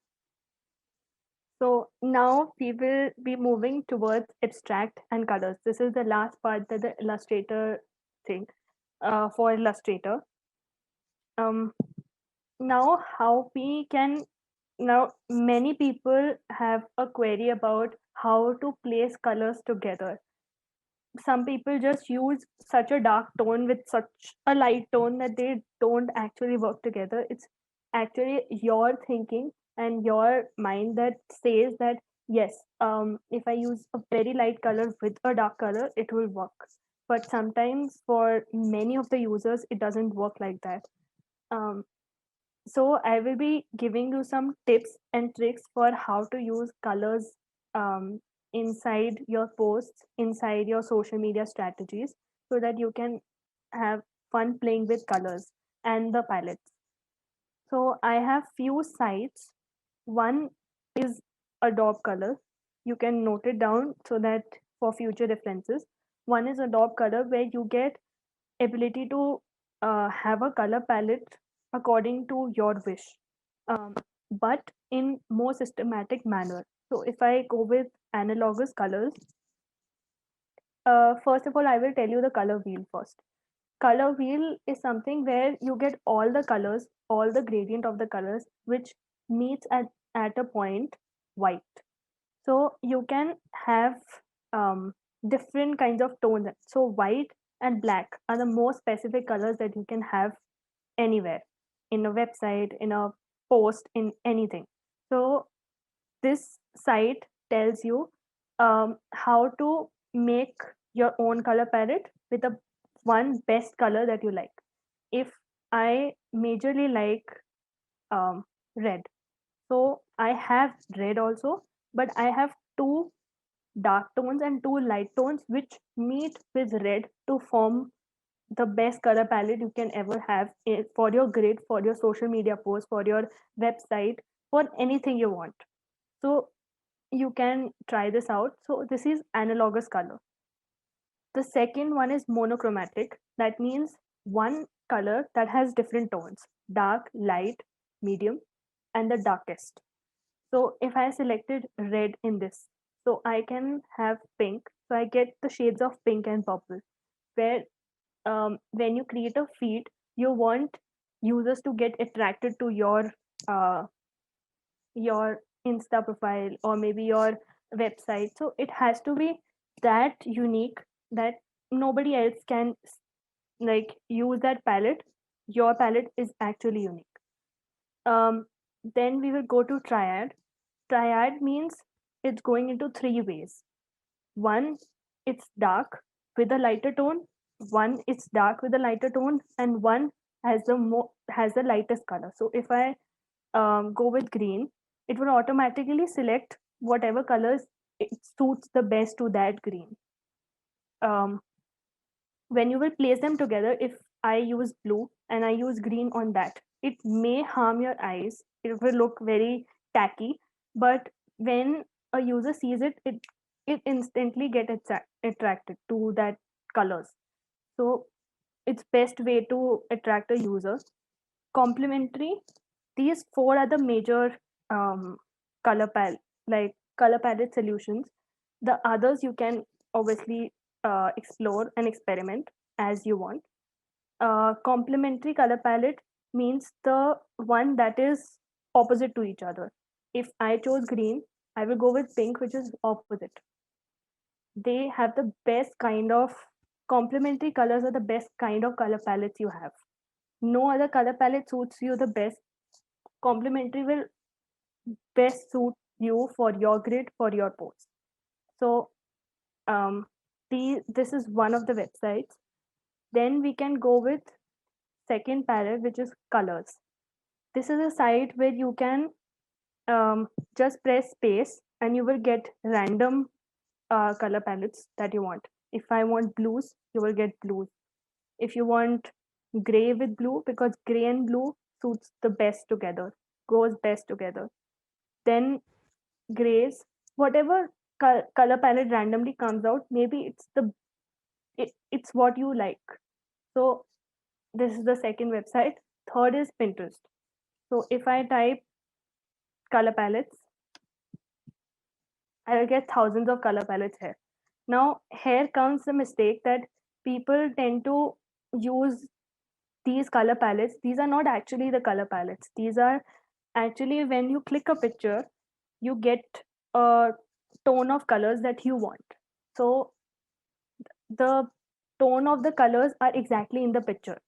So now we will be moving towards abstract and colors. This is the last part that the Illustrator thing for Illustrator. Um, Now how we can, now many people have a query about how to place colors together. Some people just use such a dark tone with such a light tone that they don't actually work together. It's actually your thinking and your mind that says that yes, if I use a very light color with a dark color, it will work. But sometimes for many of the users, it doesn't work like that. um, so I will be giving you some tips and tricks for how to use colors um, inside your posts, inside your social media strategies, so that you can have fun playing with colors and the palettes. So I have few sites. One is Adobe Color. You can note it down so that for future references. One is Adobe Color where you get ability to have a color palette according to your wish, um, but in more systematic manner. So if I go with analogous colors, first of all, I will tell you the color wheel first. Color wheel is something where you get all the colors, all the gradient of the colors, which meets at a point white. So you can have um, different kinds of tones. So white and black are the most specific colors that you can have anywhere, in a website, in a post, in anything. So this site tells you how to make your own color palette with the one best color that you like. If I majorly like red, so I have red also, but I have two dark tones and two light tones which meet with red to form the best color palette you can ever have for your grid, for your social media post, for your website, for anything you want. So you can try this out. So this is analogous color. The second one is monochromatic. That means one color that has different tones: dark, light, medium, and the darkest. So if I selected red in this, so I can have pink. So I get the shades of pink and purple. Where when you create a feed, you want users to get attracted to uh, your Insta profile or maybe your website. So it has to be that unique that nobody else can like use that palette. Your palette is actually unique. Um, then we will go to triad. Triad means it's going into three ways. One, it's dark with a lighter tone. One, it's dark with a lighter tone, and one has the lightest color. So if I go with green, it will automatically select whatever colors it suits the best to that green. Um, when you will place them together, if I use blue and I use green on that, it may harm your eyes. It will look very tacky, but when a user sees it, it instantly get attracted to that colors. So it's best way to attract a user. Complementary, these four are the major um, color palette, like color palette solutions. The others you can obviously explore and experiment as you want. Complementary color palette means the one that is opposite to each other. If I chose green, I will go with pink, which is opposite. They have the best kind of complementary colors, are the best kind of color palettes you have. No other color palette suits you the best. Complementary will best suit you for your grid, for your post. So um, this is one of the websites. Then we can go with second palette, which is colors. This is a site where you can just press space and you will get random color palettes that you want. If I want blues, you will get blues. If you want gray with blue, because gray and blue suits the best together, goes best together. Then grays, whatever color palette randomly comes out, maybe it's what you like. So this is the second website. Third is Pinterest. So if I type color palettes, I'll get thousands of color palettes here. Now here comes the mistake that people tend to use these color palettes. These are not actually the color palettes. These are actually, when you click a picture, you get a tone of colors that you want. So the tone of the colors are exactly in the picture.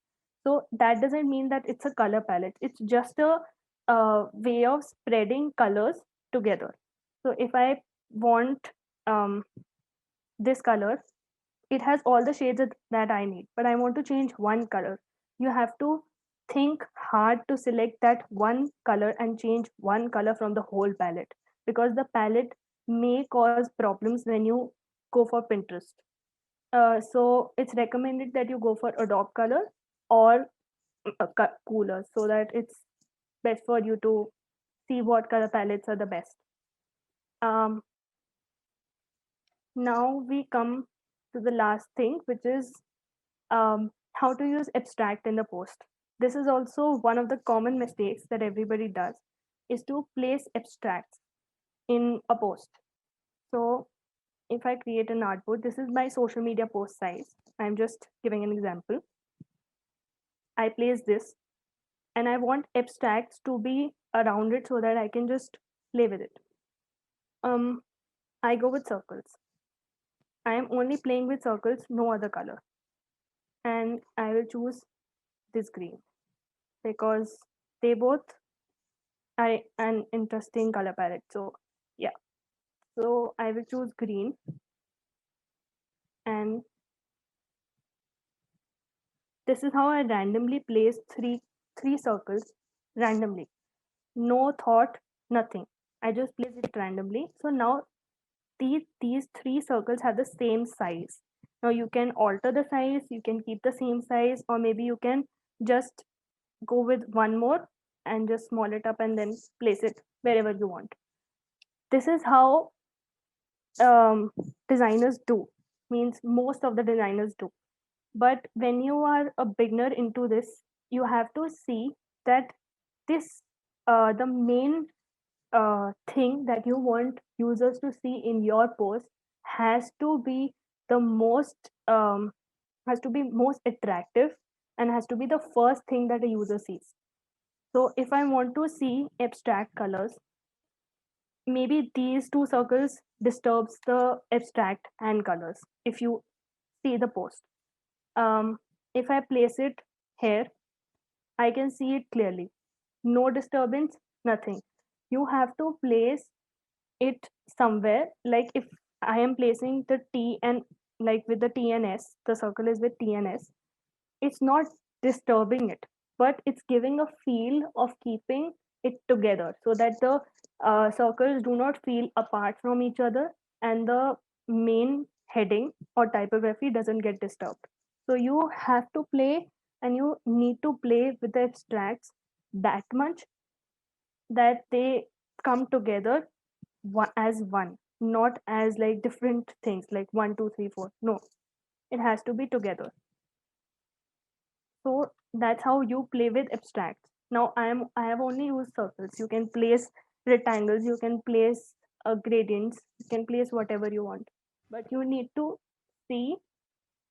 So that doesn't mean that it's a color palette. It's just a way of spreading colors together. So if I want this color, it has all the shades that I need, but I want to change one color. You have to think hard to select that one color and change one color from the whole palette, because the palette may cause problems when you go for Pinterest. So it's recommended that you go for Adobe Color or Cooler, so that it's best for you to see what color palettes are the best. Um, Now we come to the last thing, which is how to use abstract in the post. This is also one of the common mistakes that everybody does, is to place abstracts in a post. So if I create an artboard, this is my social media post size. I'm just giving an example. I place this and I want abstracts to be around it so that I can just play with it. I go with circles. I am only playing with circles, no other color. And I will choose this green because they both are an interesting color palette. So yeah, so I will choose green, and this is how I randomly place three circles randomly. No thought, nothing. I just place it randomly. So now these three circles have the same size. Now you can alter the size, you can keep the same size, or maybe you can just go with one more and just small it up and then place it wherever you want. This is how designers do, means most of the designers do. But when you are a beginner into this, you have to see that this the main thing that you want users to see in your post has to be the most has to be most attractive and has to be the first thing that a user sees. So if I want to see abstract colors, maybe these two circles disturbs the abstract and colors if you see the post. If I place it here, I can see it clearly. No disturbance, nothing. You have to place it somewhere. Like if I am placing the T and like with the T and S, the circle is with T and S, it's not disturbing it, but it's giving a feel of keeping it together so that the circles do not feel apart from each other and the main heading or typography doesn't get disturbed. So you have to play and you need to play with the abstracts that much that they come together as one, not as like different things like 1 2 3 4. No, it has to be together. So that's how you play with abstracts. Now I have only used circles. You can place rectangles, you can place gradients, you can place whatever you want. But you need to see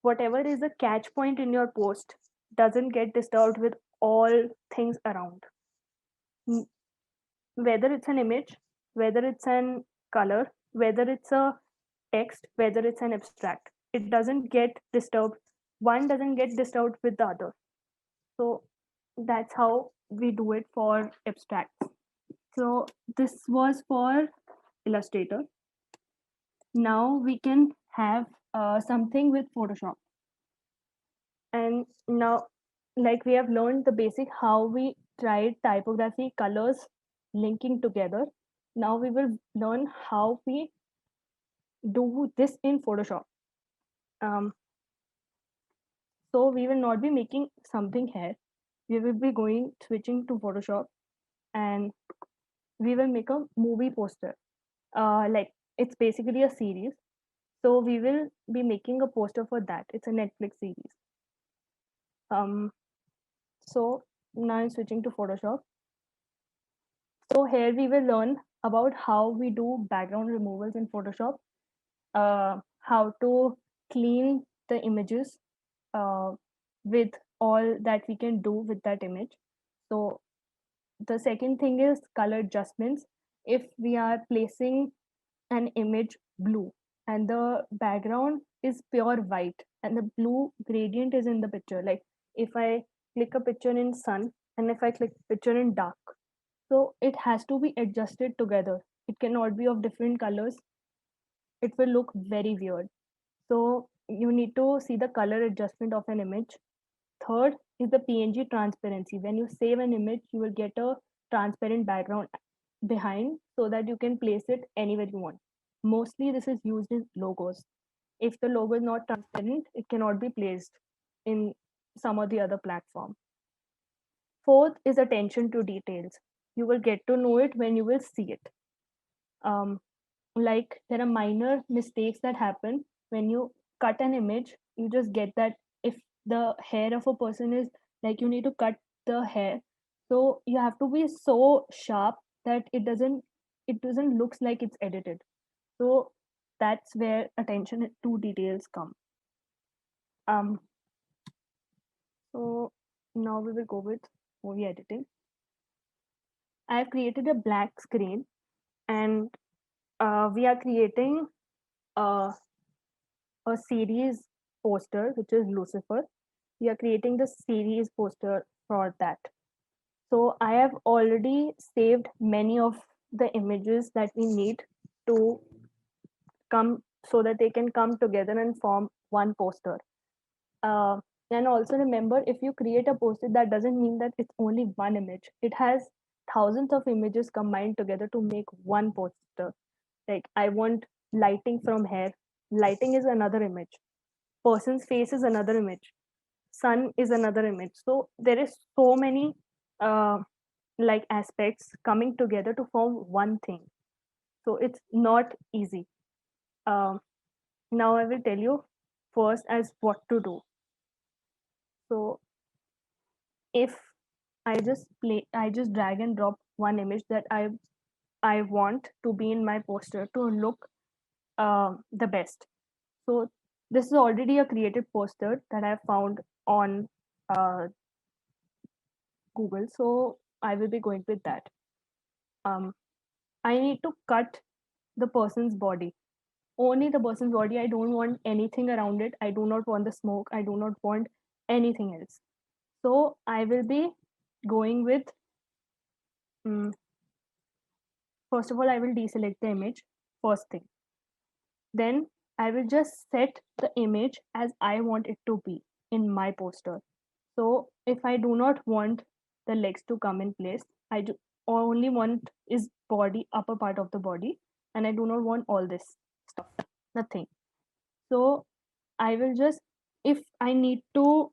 whatever is a catch point in your post doesn't get disturbed with all things around. Whether it's an image, whether it's an color, whether it's a text, whether it's an abstract, it doesn't get disturbed. One doesn't get disturbed with the other. So that's how we do it for abstracts. So this was for Illustrator. Now we can have something with Photoshop. And now, like we have learned the basic how we tried typography, colors linking together. Now we will learn how we do this in Photoshop. Um, so we will not be making something here. we will be switching to Photoshop, and we will make a movie poster. Like, it's basically a series. So we will be making a poster for that. It's a Netflix series. So now I'm switching to Photoshop. So here we will learn about how we do background removals in Photoshop, how to clean the images uh, with all that we can do with that image. So the second thing is color adjustments. If we are placing an image blue and the background is pure white and the blue gradient is in the picture, like if I click a picture in sun and if I click picture in dark, so it has to be adjusted together. It cannot be of different colors. It will look very weird. So you need to see the color adjustment of an image. Third is the PNG transparency. When you save an image, you will get a transparent background behind so that you can place it anywhere you want. Mostly this is used in logos. If the logo is not transparent, it cannot be placed in some of the other platform. Fourth is attention to details. You will get to know it when you will see it. Like, there are minor mistakes that happen when you cut an image. You just get that if the hair of a person is, like, you need to cut the hair, so you have to be so sharp that it doesn't looks like it's edited. So that's where attention to details come. um so now we will go with movie editing. I have created a black screen, and we are creating a series poster, which is Lucifer. We are creating the series poster for that. So I have already saved many of the images that we need to come so that they can come together and form one poster. Uh, and also remember, if you create a poster, that doesn't mean that it's only one image. It has thousands of images combined together to make one poster. Like, I want lighting from hair. Lighting is another image. Person's face is another image. Sun is another image. So there is so many uh, like aspects coming together to form one thing. So it's not easy. Um, Now I will tell you first as what to do. So if I just drag and drop one image that I want to be in my poster to look the best. So this is already a created poster that I found on uh, Google. So I will be going with that. I need to cut the person's body, only the person's body. I don't want anything around it. I do not want the smoke. I do not want anything else. So I will be going with, first of all, I will deselect the image, first thing. Then I will just set the image as I want it to be in my poster. So if I do not want the legs to come in place, only want is body, upper part of the body, and I do not want all this stuff, nothing. So I will just, if I need to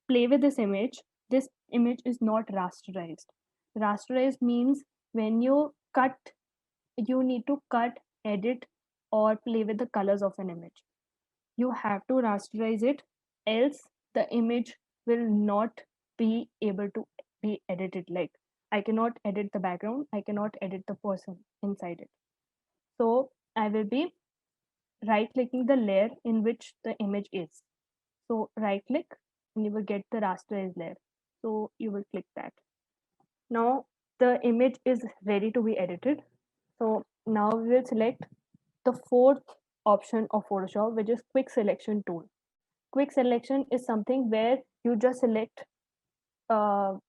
play with this image is not rasterized. Rasterized means when you cut, you need to cut, edit, or play with the colors of an image. You have to rasterize it, else the image will not be able to be edited. Like, I cannot edit the background, I cannot edit the person inside it. So I will be right clicking the layer in which the image is. So right click and you will get the rasterized layer. So you will click that. Now the image is ready to be edited. So now we will select the fourth option of Photoshop, which is quick selection tool. Quick selection is something where you just select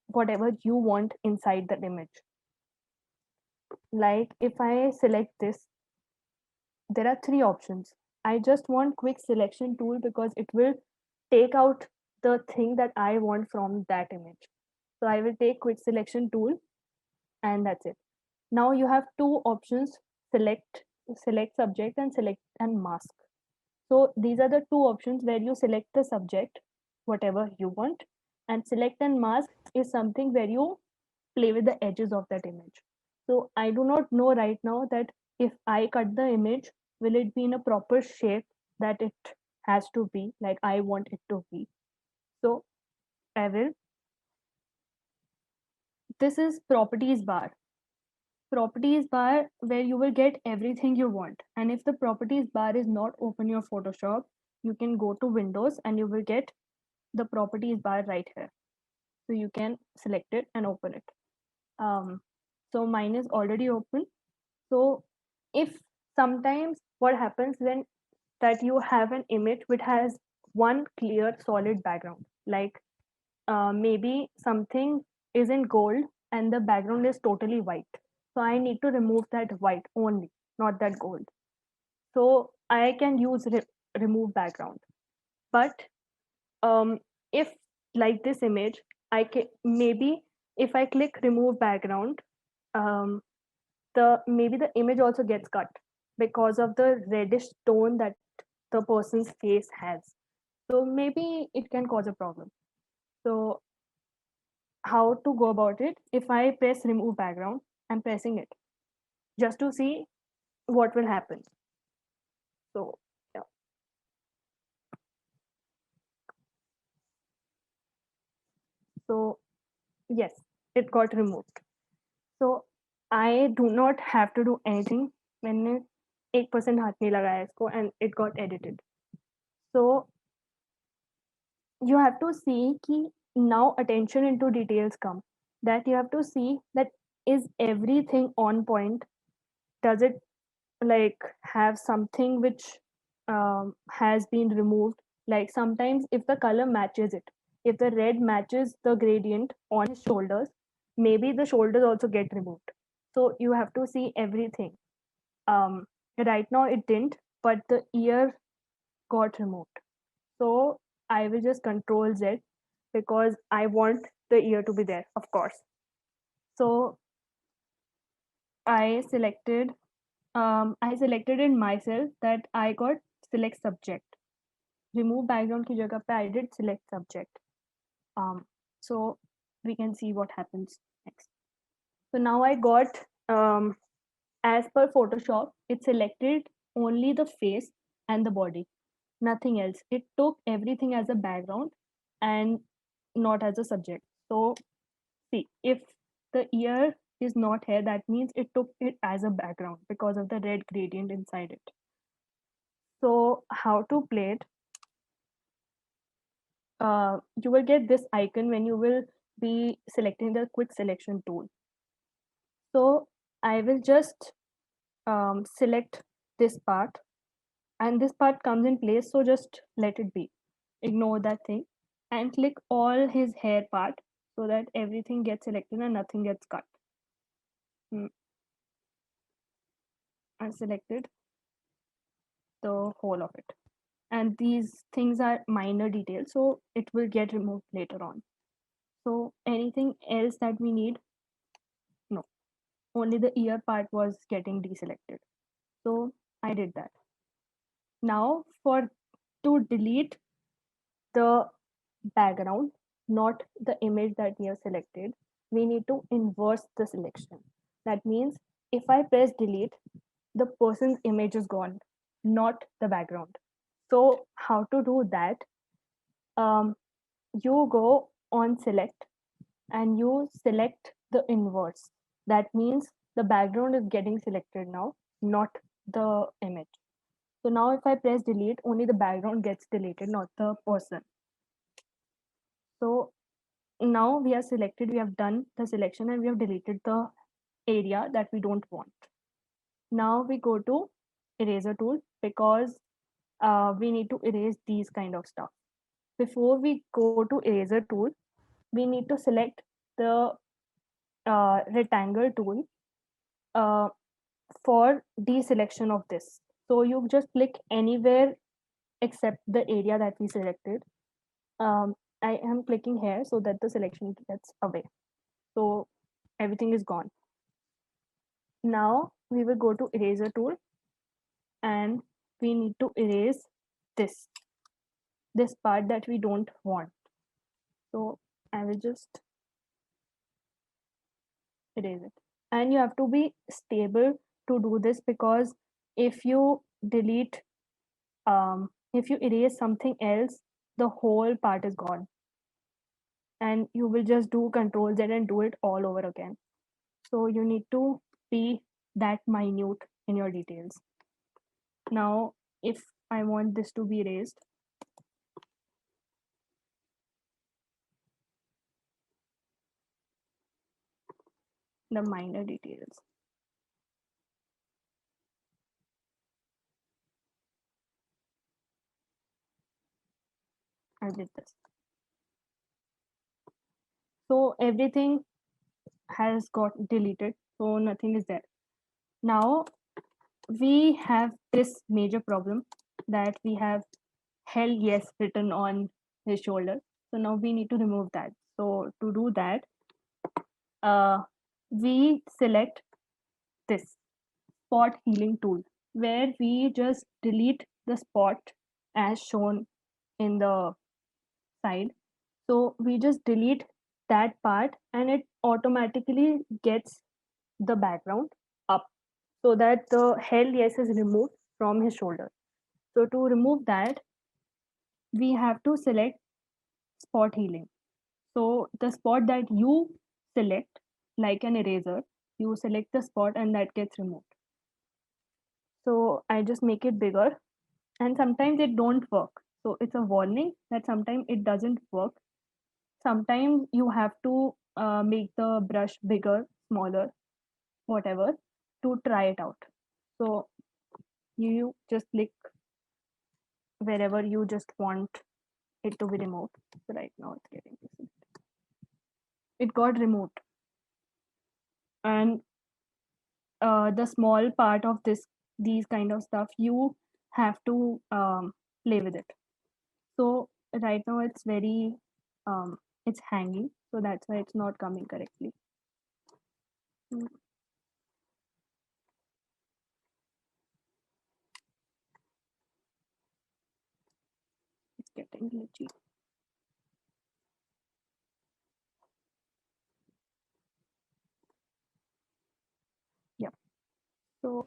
whatever you want inside the image. Like, if I select this, there are three options. I just want quick selection tool because it will take out the thing that I want from that image. So I will take quick selection tool, and that's it. Now you have two options: select subject and select and mask. So these are the two options where you select the subject, whatever you want, And select and mask is something where you play with the edges of that image. So I do not know right now that if I cut the image, will it be in a proper shape that it has to be, like I want it to be. So I will. This is properties bar. Properties bar where you will get everything you want. And if the properties bar is not open your Photoshop, you can go to Windows and you will get the properties bar right here. So you can select it and open it. So mine is already open. So if sometimes what happens when that you have an image which has one clear solid background, like maybe something is in gold and the background is totally white. So I need to remove that white only, not that gold. So I can use remove background. But if like this image, I can maybe if I click remove background, um, the maybe the image also gets cut because of the reddish tone that the person's face has. So maybe it can cause a problem. So how to go about it? If I press remove background, I'm pressing it just to see what will happen. So yeah. So yes, it got removed. So I do not have to do anything. मैंने 1% हाथ नहीं लगाया इसको and it got edited. So you have to see कि now attention into details come, that you have to see that is everything on point, does it like have something which has been removed, like sometimes if the color matches it, if the red matches the gradient on his shoulders, maybe the shoulders also get removed. So you have to see everything. um, right now it didn't, but the ear got removed. So I will just control Z because I want the ear to be there, of course. So I selected in myself that I got select subject. Remove background की जगह पे I did select subject. So we can see what happens next. So now I got as per Photoshop, it selected only the face and the body, nothing else. It took everything as a background and not as a subject. So see, if the ear is not here, that means it took it as a background because of the red gradient inside it. So how to play it? You will get this icon when you will be selecting the quick selection tool. So I will just select this part, and this part comes in place. So just let it be. Ignore that thing and click all his hair part so that everything gets selected and nothing gets cut. I selected the whole of it. And these things are minor details, so it will get removed later on. So anything else that we need? No, only the ear part was getting deselected. So I did that. Now to delete the background, not the image that we have selected, we need to inverse the selection. That means if I press delete, the person's image is gone, not the background. So how to do that? You go on select and you select the inverse. That means the background is getting selected now, not the image. So now if I press delete, only the background gets deleted, not the person. So now we have selected, we have done the selection and we have deleted the area that we don't want. Now we go to eraser tool because we need to erase these kind of stuff. Before we go to eraser tool, we need to select the rectangle tool uh, for deselection of this. So you just click anywhere except the area that we selected. I am clicking here so that the selection gets away. So everything is gone. Now we will go to eraser tool and we need to erase this part that we don't want. So I will just erase it. And you have to be stable to do this, because if you delete, if you erase something else, the whole part is gone. And you will just do Control Z and do it all over again. So you need to be that minute in your details. Now, if I want this to be erased, the minor details. I did this. So everything has got deleted, so nothing is there. Now we have this major problem that we have hell yes written on his shoulder. So now we need to remove that. So to do that, we select this spot healing tool, where we just delete the spot as shown in the side. So we just delete that part and it automatically gets the background up, so that the hell yes is removed from his shoulder. So to remove that, we have to select spot healing. So the spot that you select, like an eraser, you select the spot and that gets removed. So I just make it bigger, and sometimes it don't work. So it's a warning that sometimes it doesn't work. Sometimes you have to make the brush bigger, smaller, whatever, to try it out. So you just click wherever you just want it to be removed. So right now it's getting this. It got removed, and the small part of these kind of stuff, you have to play with it. So right now it's very it's hanging, so that's why it's not coming correctly. Mm, it's getting glitchy. Yeah, so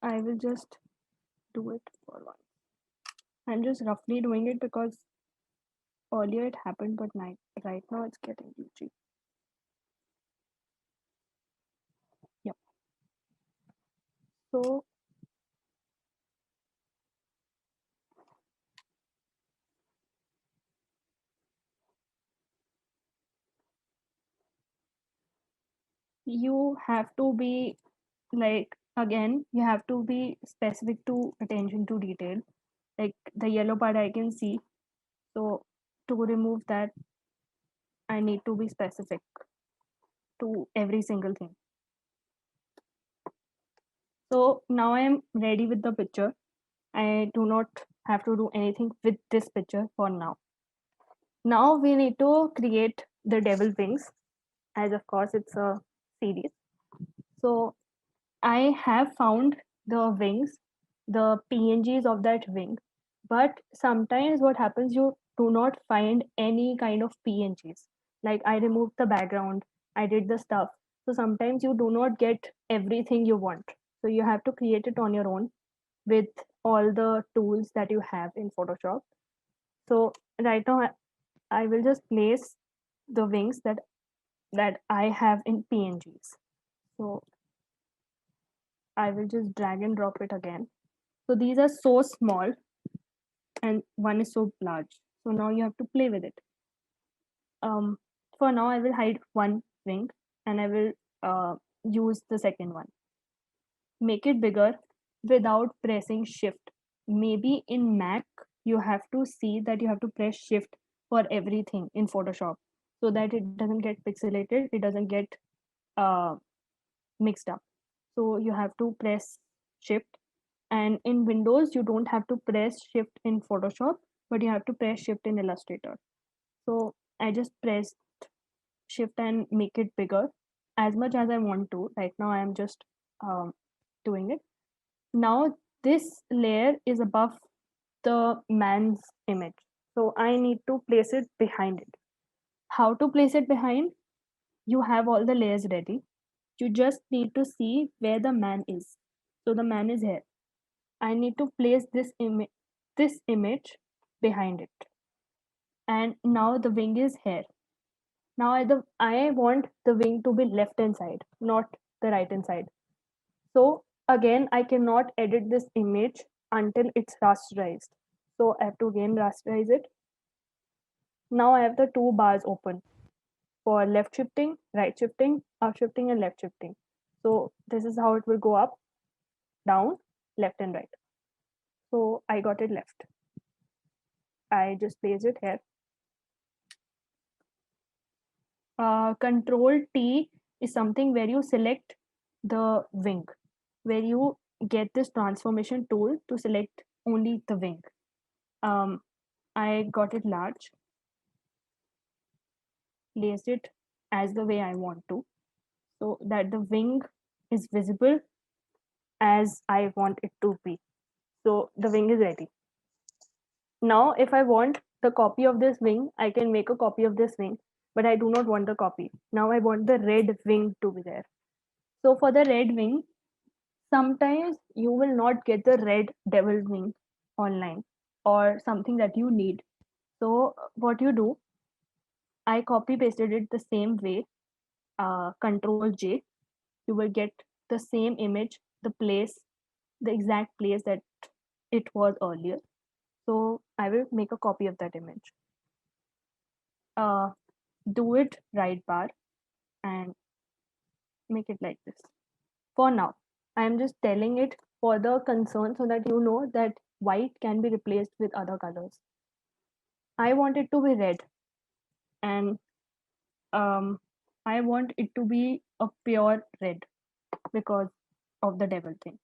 I will just do it for once. I'm just roughly doing it because earlier it happened, but right now it's getting glitchy. Yep. So you have to be like, again, you have to be specific to attention to detail. Like the yellow part I can see, so to remove that I need to be specific to every single thing. So now I am ready with the picture. I do not have to do anything with this picture for now. Now we need to create the devil wings, as of course it's a series. So I have found the wings, the PNGs of that wing, but sometimes what happens, you do not find any kind of PNGs. Like I removed the background, I did the stuff. So sometimes you do not get everything you want. So you have to create it on your own with all the tools that you have in Photoshop. So right now I will just place the wings that I have in PNGs. So I will just drag and drop it again. So these are so small and one is so large. So now you have to play with it. For now, I will hide one wing and I will use the second one. Make it bigger without pressing shift. Maybe in Mac, you have to see that you have to press shift for everything in Photoshop so that it doesn't get pixelated, it doesn't get uh, mixed up. So you have to press shift, and in Windows you don't have to press shift in Photoshop, but you have to press shift in Illustrator. So I just pressed shift and make it bigger as much as I want to. Right now I am just doing it. Now this layer is above the man's image, so I need to place it behind it. How to place it behind? You have all the layers ready. You just need to see where the man is. So the man is here. I need to place this image behind it. And now the wing is here. Now I want the wing to be left hand side, not the right hand side. So again, I cannot edit this image until it's rasterized. So I have to again rasterize it. Now I have the two bars open for left shifting, right shifting, up shifting, and left shifting. So this is how it will go up, down, left and right. So I got it left. I just place it here. Control T is something where you select the wing, where you get this transformation tool to select only the wing. I got it large, placed it as the way I want to, so that the wing is visible as I want it to be. So the wing is ready. Now, if I want the copy of this wing, I can make a copy of this wing, but I do not want the copy. Now I want the red wing to be there. So for the red wing, sometimes you will not get the red devil wing online or something that you need. So what you do, I copy pasted it the same way. Control J, you will get the same image, the place, the exact place that it was earlier. So I will make a copy of that image. Do it right bar and make it like this. For now, I am just telling it for the concern so that you know that white can be replaced with other colors. I want it to be red, and I want it to be a pure red because of the devil thing.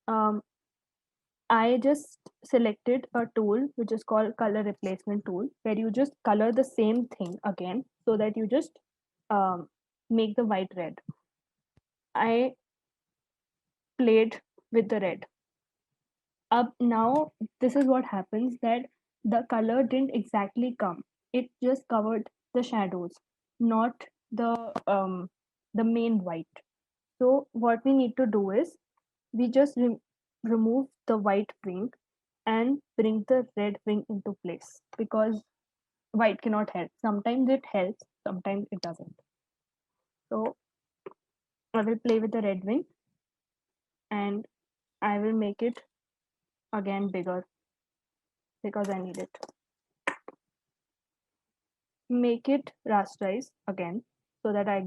Um, I just selected a tool which is called color replacement tool, where you just color the same thing again so that you just um, make the white red. I played with the red. Up now, this is what happens, that the color didn't exactly come. It just covered the shadows, not the main white. So what we need to do is we just remove the white wing and bring the red wing into place, because white cannot help. Sometimes it helps, sometimes it doesn't. So I will play with the red wing and I will make it again bigger because I need it. Make it rasterize again so that I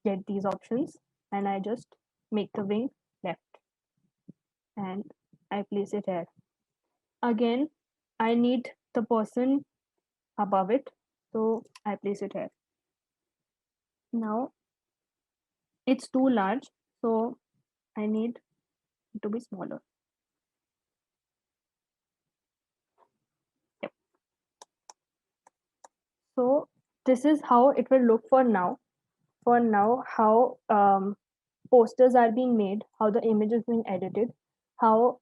get these options, and I just make the wing left and I place it here. Again, I need the person above it, so I place it here. Now it's too large, so I need it to be smaller. Yep. So this is how it will look for now. For now, how posters are being made, how the image is being edited, how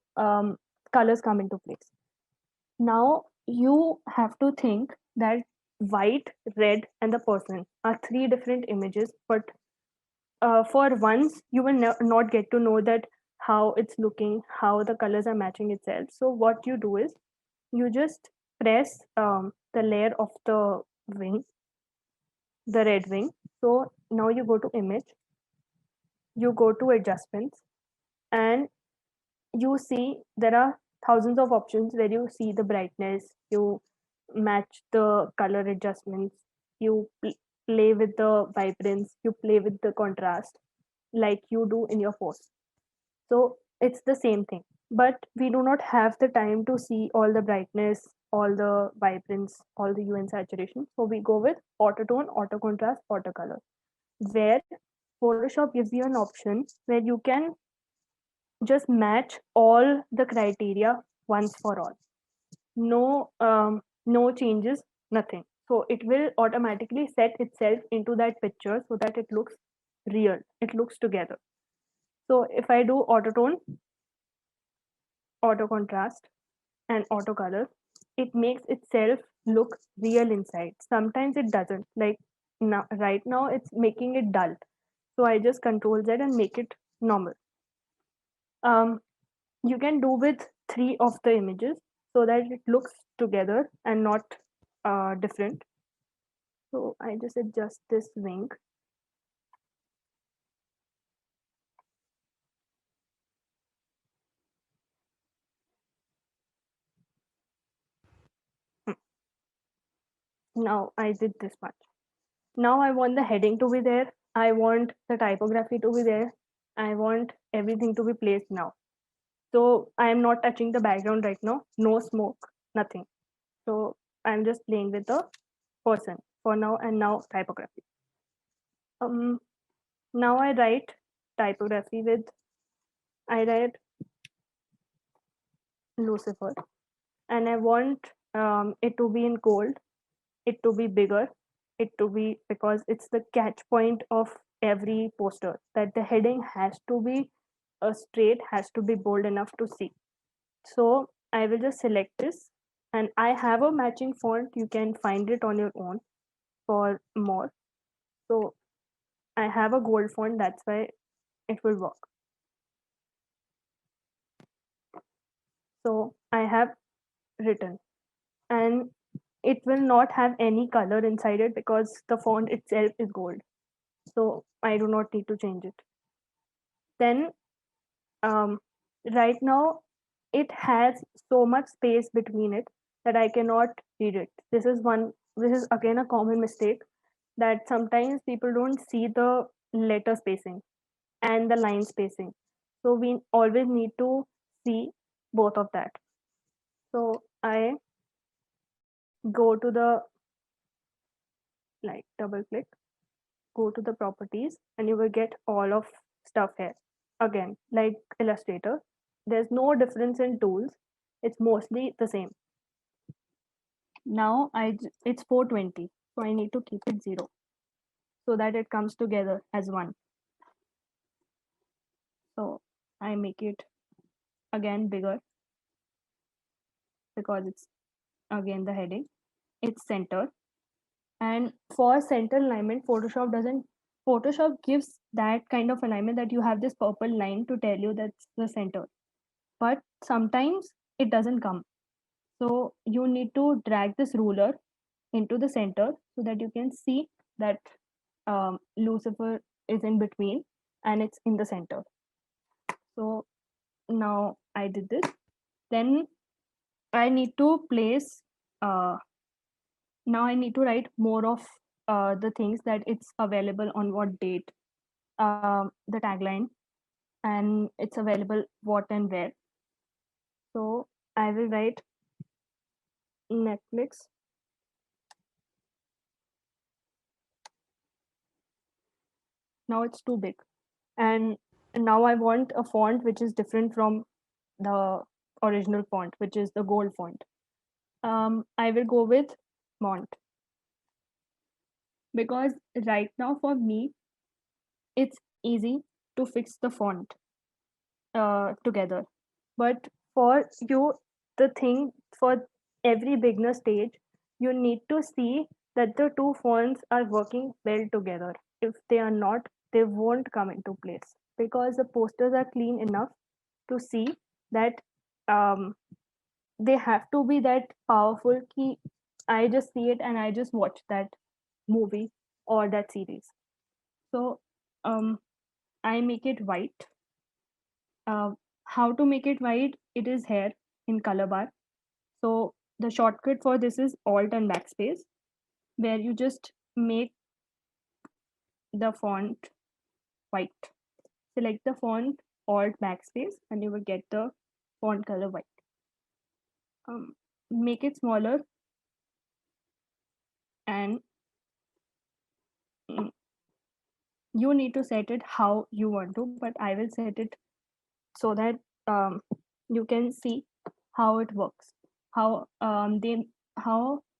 colors come into place. Now you have to think that white, red, and the person are three different images, but for once you will not get to know that how it's looking, how the colors are matching itself. So what you do is you just press the layer of the wing, the red wing. So now you go to image, you go to adjustments, and you see there are thousands of options where you see the brightness, you match the color adjustments, you play with the vibrance, you play with the contrast like you do in your post. So it's the same thing, but we do not have the time to see all the brightness, all the vibrance, all the hue and saturation. So we go with auto tone, auto contrast, auto color, where Photoshop gives you an option where you can just match all the criteria once for all. No changes, nothing. So it will automatically set itself into that picture so that it looks real, it looks together. So if I do auto tone, auto contrast, and auto color, it makes itself look real inside. Sometimes it doesn't. Like now, right now, it's making it dull. So I just control Z and make it normal. Um, you can do with 3 of the images so that it looks together and not different. So I just adjust this wing. Hmm. Now I did this much. Now I want the heading to be there. I want the typography to be there. I want everything to be placed now. So I am not touching the background right now. No smoke, nothing. So I'm just playing with the person for now and now typography. Now I write typography with, I write Lucifer, and I want it to be in gold, it to be bigger, it to be, because it's the catch point of every poster, that the heading has to be straight, has to be bold enough to see. So I will just select this, and I have a matching font. You can find it on your own for more. So I have a gold font, that's why it will work. So I have written, and it will not have any color inside it because the font itself is gold. So I do not need to change it. Then right now it has so much space between it that I cannot read it. This is again a common mistake, that sometimes people don't see the letter spacing and the line spacing. So we always need to see both of that. So I go to the, like, double click, go to the properties, and you will get all of stuff here. Again, like Illustrator, there's no difference in tools. It's mostly the same. Now it's 420, so I need to keep it 0 so that it comes together as one. So I make it again bigger because it's again the heading. It's center, and for center alignment, Photoshop gives that kind of alignment that you have this purple line to tell you that's the center, but sometimes it doesn't come. So you need to drag this ruler into the center so that you can see that Lucifer is in between and it's in the center. So now I did this. Then I need to place, now I need to write more of the things, that it's available on what date, the tagline, and it's available what and where. So I will write Netflix. Now it's too big. And now I want a font which is different from the original font, which is the gold font. I will go with Mont, because right now for me, it's easy to fix the font together. But for you, the thing, for every beginner stage, you need to see that the two fonts are working well together. If they are not, they won't come into place, because the posters are clean enough to see that um, they have to be that powerful key. I just see it and I just watch that movie or that series. So um, I make it white. uh, how to make it white? It is here in color bar. So the shortcut for this is Alt and Backspace, where you just make the font white. Select the font, Alt Backspace, and you will get the font color white. Make it smaller, and mm, you need to set it how you want to, but I will set it so that you can see how it works, how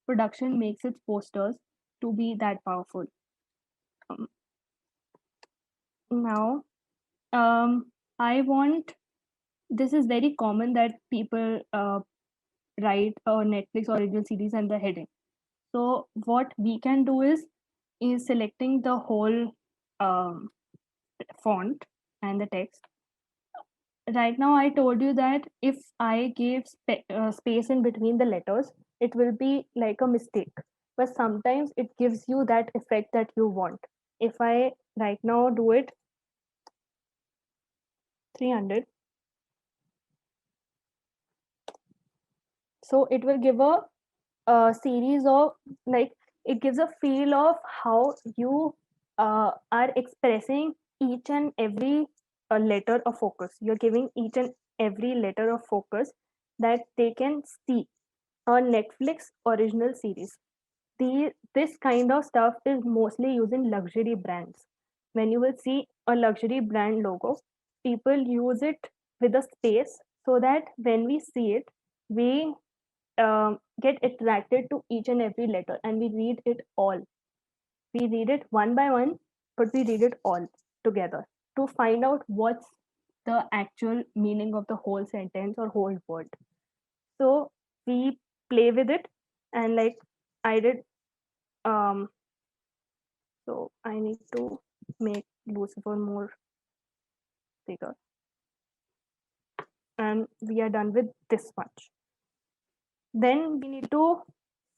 production makes its posters to be that powerful. um, Now I want, this is very common that people write a Netflix original series and the heading. So what we can do is selecting the whole um, font and the text. Right now, I told you that if I give space in between the letters, it will be like a mistake. But sometimes it gives you that effect that you want. If I right now do it 300, so it will give a series of, like, it gives a feel of how you are expressing each and every letter of focus. You're giving each and every letter of focus that they can see a Netflix original series. This kind of stuff is mostly used in luxury brands. When you will see a luxury brand logo, people use it with a space so that when we see it, we get attracted to each and every letter and we read it all. We read it one by one, but we read it all together to find out what's the actual meaning of the whole sentence or whole word. So we play with it, and like I did, um, so I need to make Lucifer more bigger, and we are done with this much. Then we need to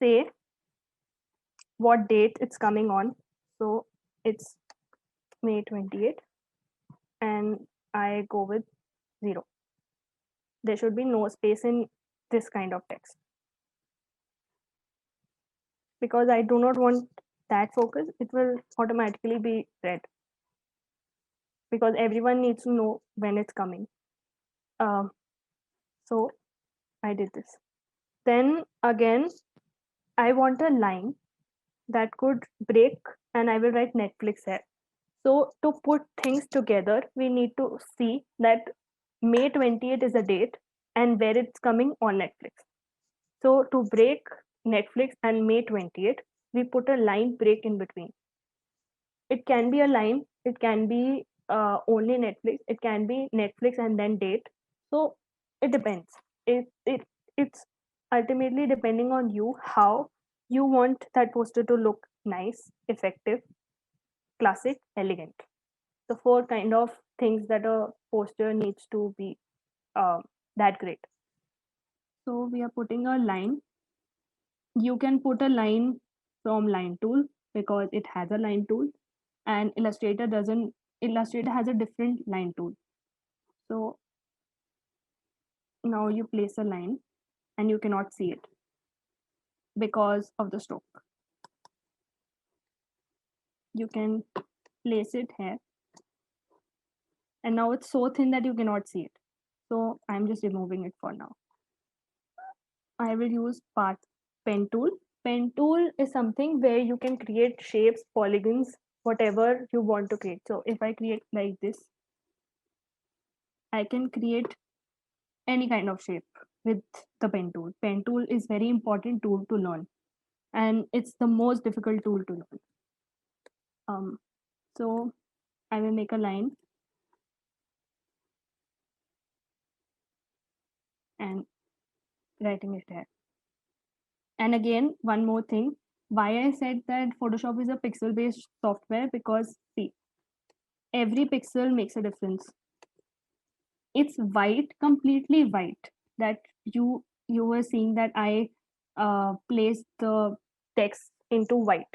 say what date it's coming on. So it's May 28th, and I go with 0. There should be no space in this kind of text because I do not want that focus. It will automatically be red because everyone needs to know when it's coming. Um, so I did this. Then again, I want a line that could break, and I will write Netflix here. So to put things together, we need to see that May 28th is a date and where it's coming on Netflix. So to break Netflix and May 20th, we put a line break in between. It can be a line, it can be only Netflix, it can be Netflix and then date. So it depends. It's ultimately depending on you how you want that poster to look: nice, effective, classic, elegant. The four kind of things that a poster needs to be that great. So we are putting a line. You can put a line from line tool because it has a line tool, and Illustrator doesn't. Illustrator has a different line tool. So now you place a line and you cannot see it because of the stroke. You can place it here, and now it's so thin that you cannot see it. So I'm just removing it for now. I will use pen tool. Pen tool is something where you can create shapes, polygons, whatever you want to create. So if I create like this, I can create any kind of shape with the pen tool. Pen tool is very important tool to learn, and it's the most difficult tool to learn. So I will make a line and writing it here. And again, one more thing, why I said that Photoshop is a pixel based software, because see, every pixel makes a difference. It's white, completely white, that you were seeing that I placed the text into white.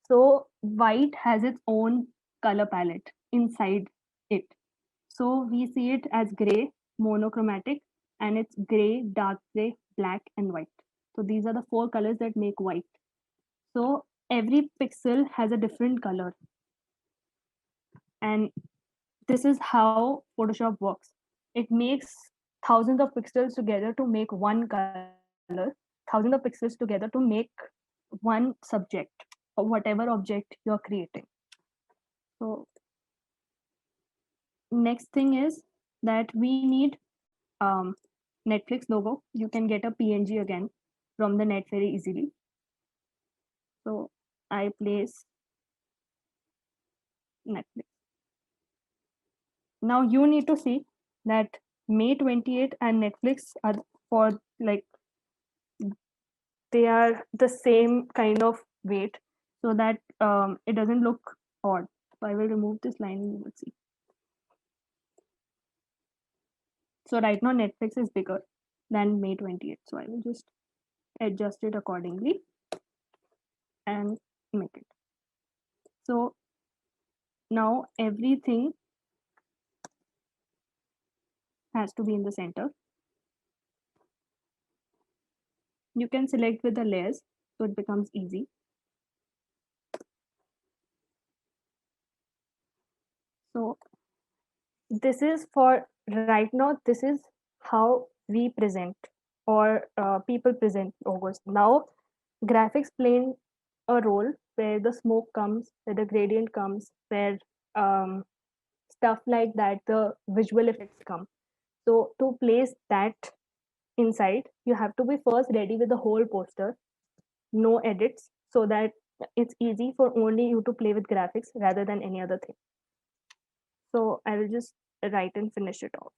So white has its own color palette inside it. So we see it as gray, monochromatic, and it's gray, dark gray, black, and white. So these are the four colors that make white. So every pixel has a different color. And this is how Photoshop works. It makes thousands of pixels together to make one color, thousands of pixels together to make one subject or whatever object you're creating. So next thing is that we need um, Netflix logo. You can get a PNG again from the net very easily. So I place Netflix. Now you need to see that May 28th and Netflix are for like they are the same kind of weight so that it doesn't look odd. So I will remove this line and you will see. So right now Netflix is bigger than May 28th. So I will just adjust it accordingly and make it. So now everything has to be in the center. You can select with the layers so it becomes easy. So this is for right now, this is how we present or people present logos. Now graphics playing a role where the smoke comes, where the gradient comes, where stuff like that, the visual effects come. So to place that inside, you have to be first ready with the whole poster, no edits, so that it's easy for only you to play with graphics rather than any other thing. So I will just write and finish it off.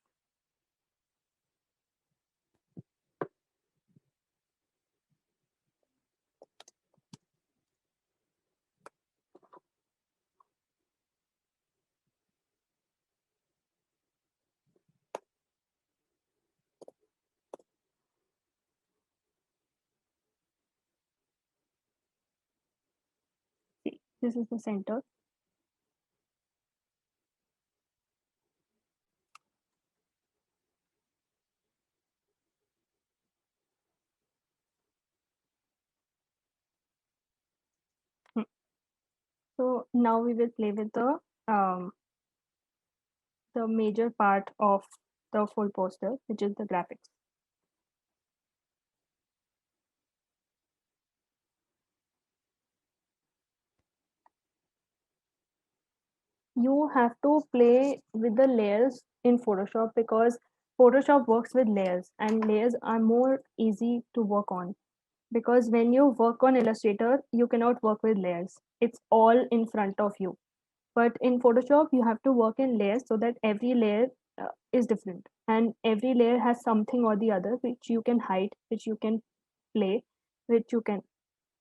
See, this is the center. Hmm. So now we will play with the major part of the full poster, which is the graphics. You have to play with the layers in Photoshop because Photoshop works with layers and layers are more easy to work on. Because when you work on Illustrator, you cannot work with layers. It's all in front of you. But in Photoshop, you have to work in layers so that every layer is different and every layer has something or the other which you can hide, which you can play, which you can.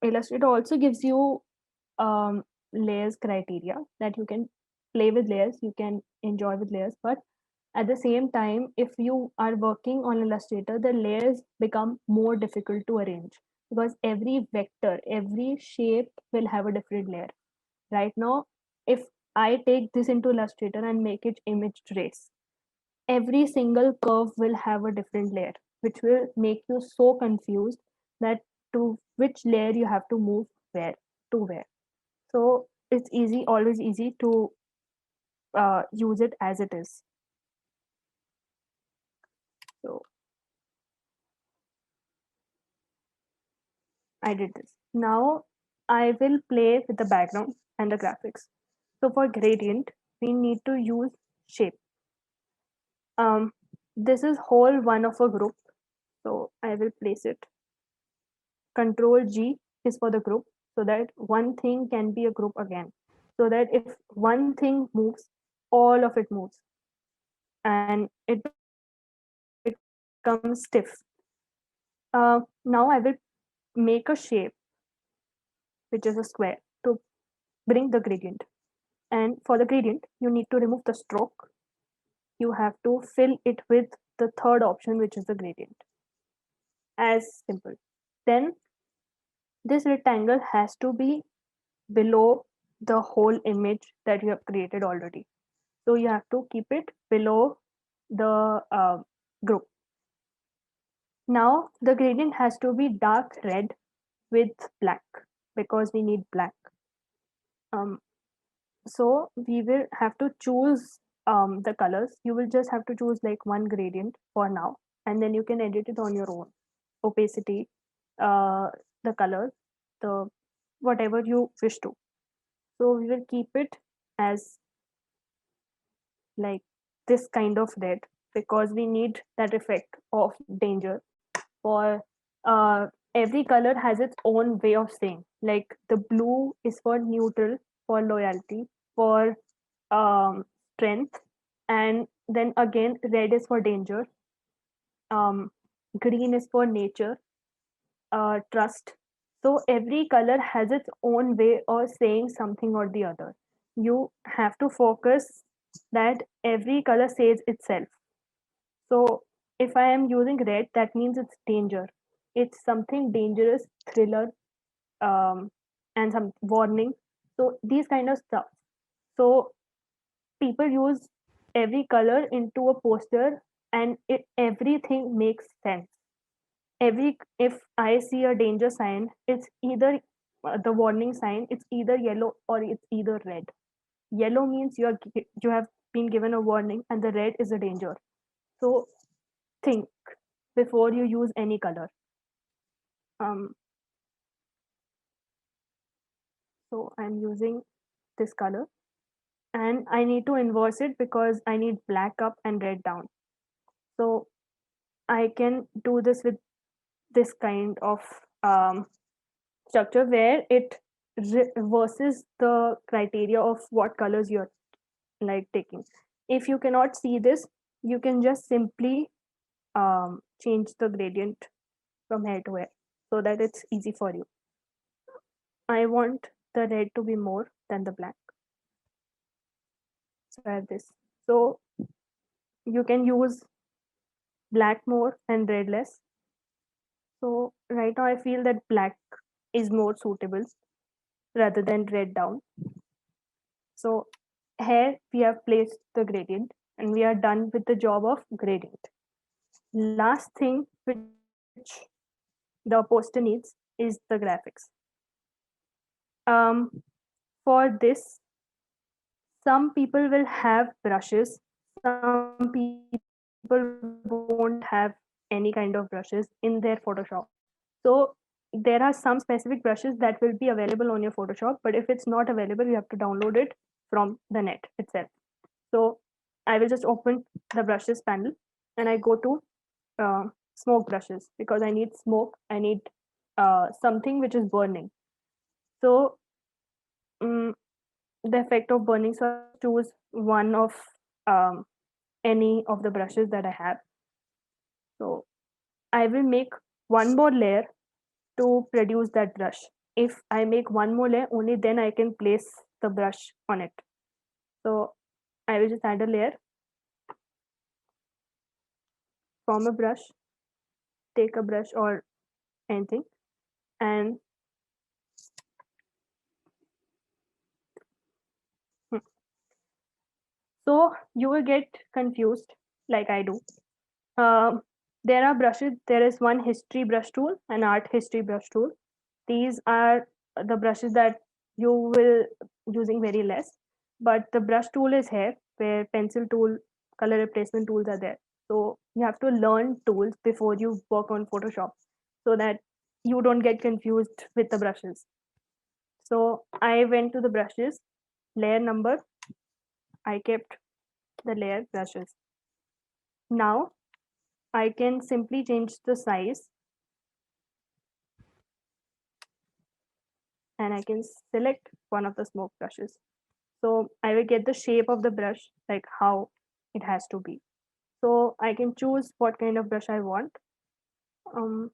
Illustrator also gives you layers criteria that you can play with layers, you can enjoy with layers, but at the same time, if you are working on Illustrator, the layers become more difficult to arrange because every vector, every shape will have a different layer. Right now, if I take this into Illustrator and make it image trace, every single curve will have a different layer, which will make you so confused that to which layer you have to move where to where. So it's easy, always easy to use it as it is. So I did this. Now I will play with the background and the graphics. So for gradient, we need to use shape. This is whole one of a group. So I will place it. Control G is for the group so that one thing can be a group again. So that if one thing moves, all of it moves and it becomes stiff. Now I will make a shape, which is a square, to bring the gradient. And for the gradient, you need to remove the stroke. You have to fill it with the third option, which is the gradient. As simple. Then this rectangle has to be below the whole image that you have created already. So you have to keep it below the group. Now the gradient has to be dark red with black because we need black. So we will have to choose the colors. You will just have to choose like one gradient for now, and then you can edit it on your own. Opacity, the color, the whatever you wish to. So we will keep it as like this kind of red because we need that effect of danger. For every color has its own way of saying. Like the blue is for neutral, for loyalty, for strength, and then again red is for danger. Green is for nature. trust. So every color has its own way of saying something or the other. You have to focus that every color says itself. So if I am using red, that means it's danger. It's something dangerous, thriller, um, and some warning. So these kind of stuff. So people use every color into a poster, and everything makes sense. If I see a danger sign, it's either the warning sign, it's either yellow or it's either red. Yellow means you have been given a warning, and the red is a danger. So think before you use any color. Um, so I'm using this color, and I need to inverse it because I need black up and red down. So I can do this with this kind of structure where it reverses the criteria of what colors you're like taking. If you cannot see this, you can just simply change the gradient from here to here so that it's easy for you. I want the red to be more than the black. So I have this. So you can use black more and red less. So right now I feel that black is more suitable rather than red down. So here we have placed the gradient and we are done with the job of gradient. Last thing which the poster needs is the graphics. Um, for this, some people will have brushes, some people won't have any kind of brushes in their Photoshop. So there are some specific brushes that will be available on your Photoshop, but if it's not available, you have to download it from the net itself. So I will just open the brushes panel and I go to smoke brushes because I need smoke. I need something which is burning. So um, the effect of burning. So I just choose one of um, any of the brushes that I have. So I will make one more layer to produce that brush. If I make one more layer, only then I can place the brush on it. So I will just add a layer, form a brush, take a brush or anything, and hmm. So you will get confused like I do. There are brushes. There is one history brush tool and art history brush tool. These are the brushes that you will using very less, but the brush tool is here where pencil tool, color replacement tools are there. So you have to learn tools before you work on Photoshop so that you don't get confused with the brushes. So I went to the brushes, layer number, I kept the layer brushes. Now I can simply change the size and I can select one of the smoke brushes. So I will get the shape of the brush, like how it has to be. So I can choose what kind of brush I want. Um,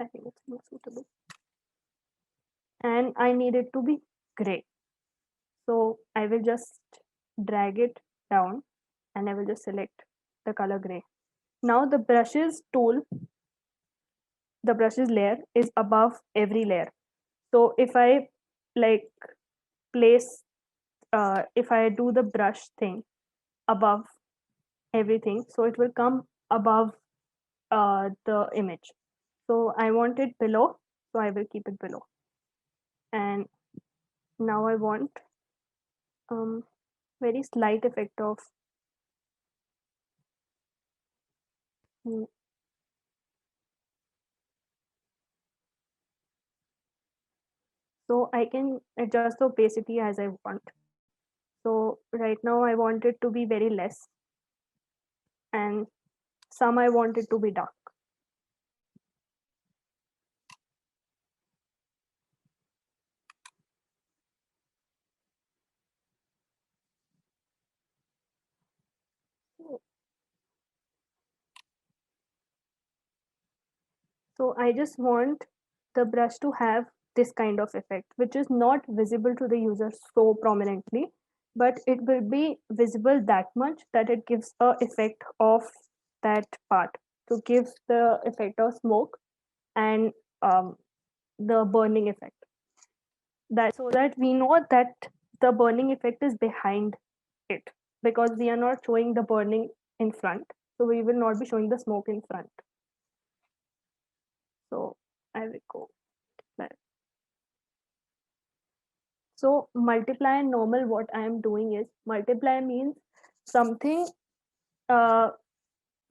I think it's more suitable. And I need it to be gray. So I will just drag it down and I will just select the color gray. Now the brushes tool, the brushes layer is above every layer. So if I like place, if I do the brush thing above everything, so it will come above the image. So I want it below, so I will keep it below. And now I want um, very slight effect of mm, so I can adjust the opacity as I want. So right now I want it to be very less, and some I want it to be dark. So I just want the brush to have this kind of effect, which is not visible to the user so prominently, but it will be visible that much that it gives a effect of that part. So gives the effect of smoke and um, the burning effect. That so that we know that the burning effect is behind it, because we are not showing the burning in front. So we will not be showing the smoke in front. So I will go there. So multiply and normal, what I am doing is, multiply means something uh,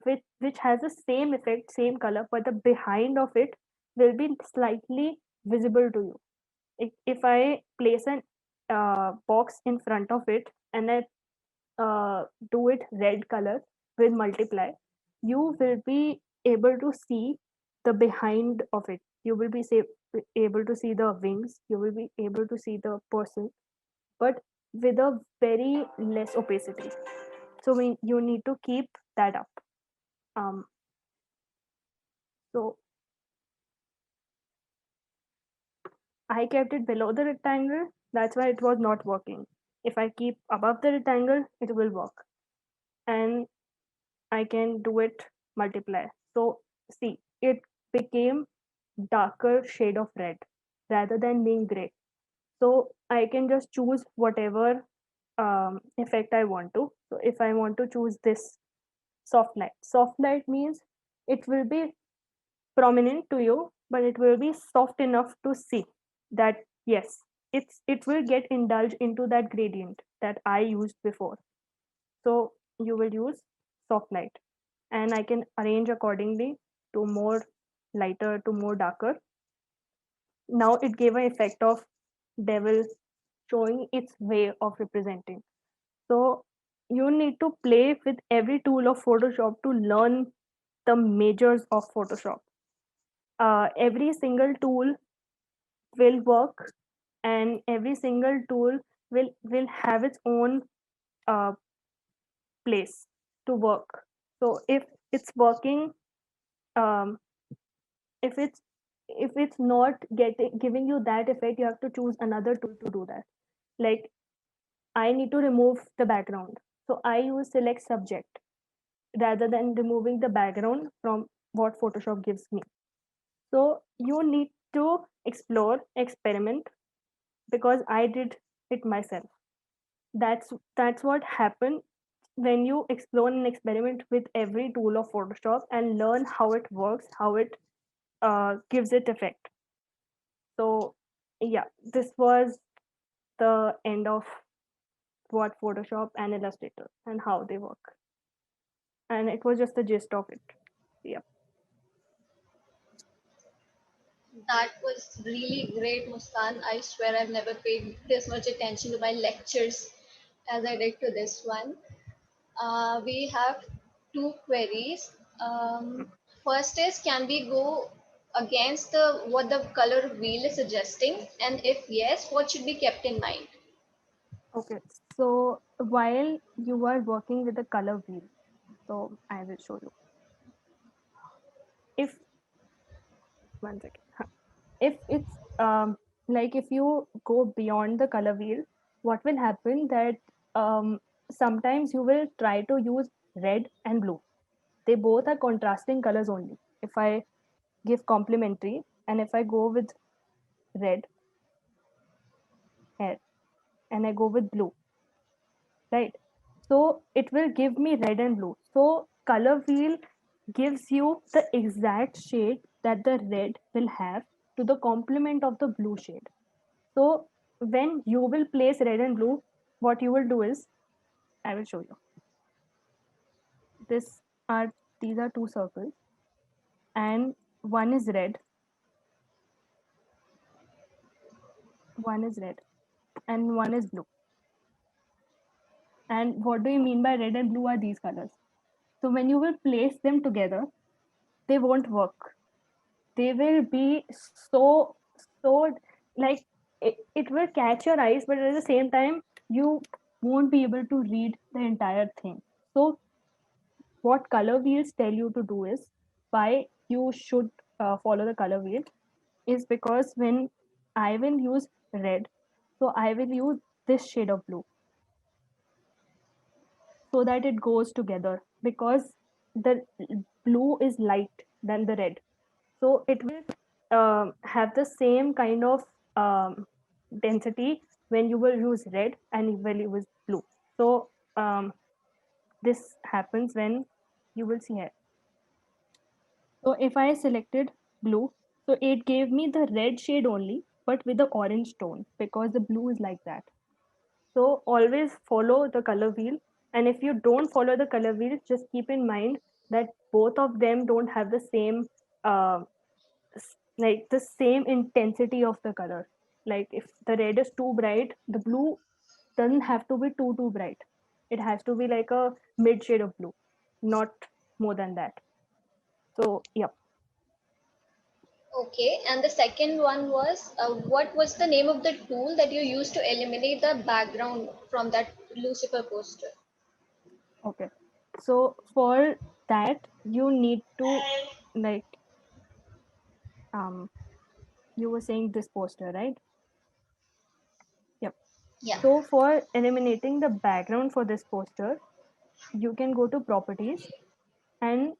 which has the same effect, same color, but the behind of it will be slightly visible to you. If I place an box in front of it and I do it red color with multiply, you will be able to see the behind of it. You will be able to see the wings. You will be able to see the person, but with a very less opacity. So you need to keep that up. Um, so I kept it below the rectangle. That's why it was not working. If I keep above the rectangle, it will work. And I can do it multiply. So see, it became darker shade of red rather than being gray. So I can just choose whatever effect I want to. So if I want to choose this soft light means it will be prominent to you, but it will be soft enough to see that yes, it will get indulged into that gradient that I used before. So you will use soft light, and I can arrange accordingly to more lighter to more darker. Now it gave an effect of devil showing its way of representing. So you need to play with every tool of Photoshop to learn the majors of Photoshop. Every single tool will work, and every single tool will have its own uh, place to work. So if it's working, um, if it's not getting giving you that effect, you have to choose another tool to do that. Like, I need to remove the background, so I use select subject rather than removing the background from what Photoshop gives me. So you need to explore, experiment, because I did it myself. That's what happened when you explore and experiment with every tool of Photoshop and learn how it works, how it gives it effect. So yeah, this was the end of what Photoshop and Illustrator and how they work. And it was just the gist of it. Yeah. That was really great, Muskan. I swear I've never paid this much attention to my lectures as I did to this one. We have two queries. First is, can we go against the what the color wheel is suggesting? And if yes, what should be kept in mind? Okay. So while you are working with the color wheel, so I will show you. If one second. If it's like if you go beyond the color wheel, what will happen that sometimes you will try to use red and blue. They both are contrasting colors only. If I give complementary and if I go with red here and I go with blue, right? So it will give me red and blue. So color wheel gives you the exact shade that the red will have to the complement of the blue shade. So when you will place red and blue, what you will do is, I will show you. This are these are two circles, and one is red, and one is blue. And what do you mean by red and blue are these colors? So when you will place them together, they won't work. They will be so like it will catch your eyes, but at the same time you won't be able to read the entire thing. So what color wheels tell you to do is, why you should follow the color wheel is because when I will use red, so I will use this shade of blue so that it goes together, because the blue is light than the red, so it will have the same kind of density when you will use red and when you use blue. So this happens when you will see it. So if I selected blue, so it gave me the red shade only, but with the orange tone, because the blue is like that. So always follow the color wheel. And if you don't follow the color wheel, just keep in mind that both of them don't have the same, like the same intensity of the color. Like if the red is too bright, the blue doesn't have to be too bright. It has to be like a mid shade of blue, not more than that. So yeah. Okay, and the second one was what was the name of the tool that you used to eliminate the background from that Lucifer poster? Okay. So for that, you need to, like, um you were saying this poster, right? Yep. Yeah. So for eliminating the background for this poster, you can go to properties, and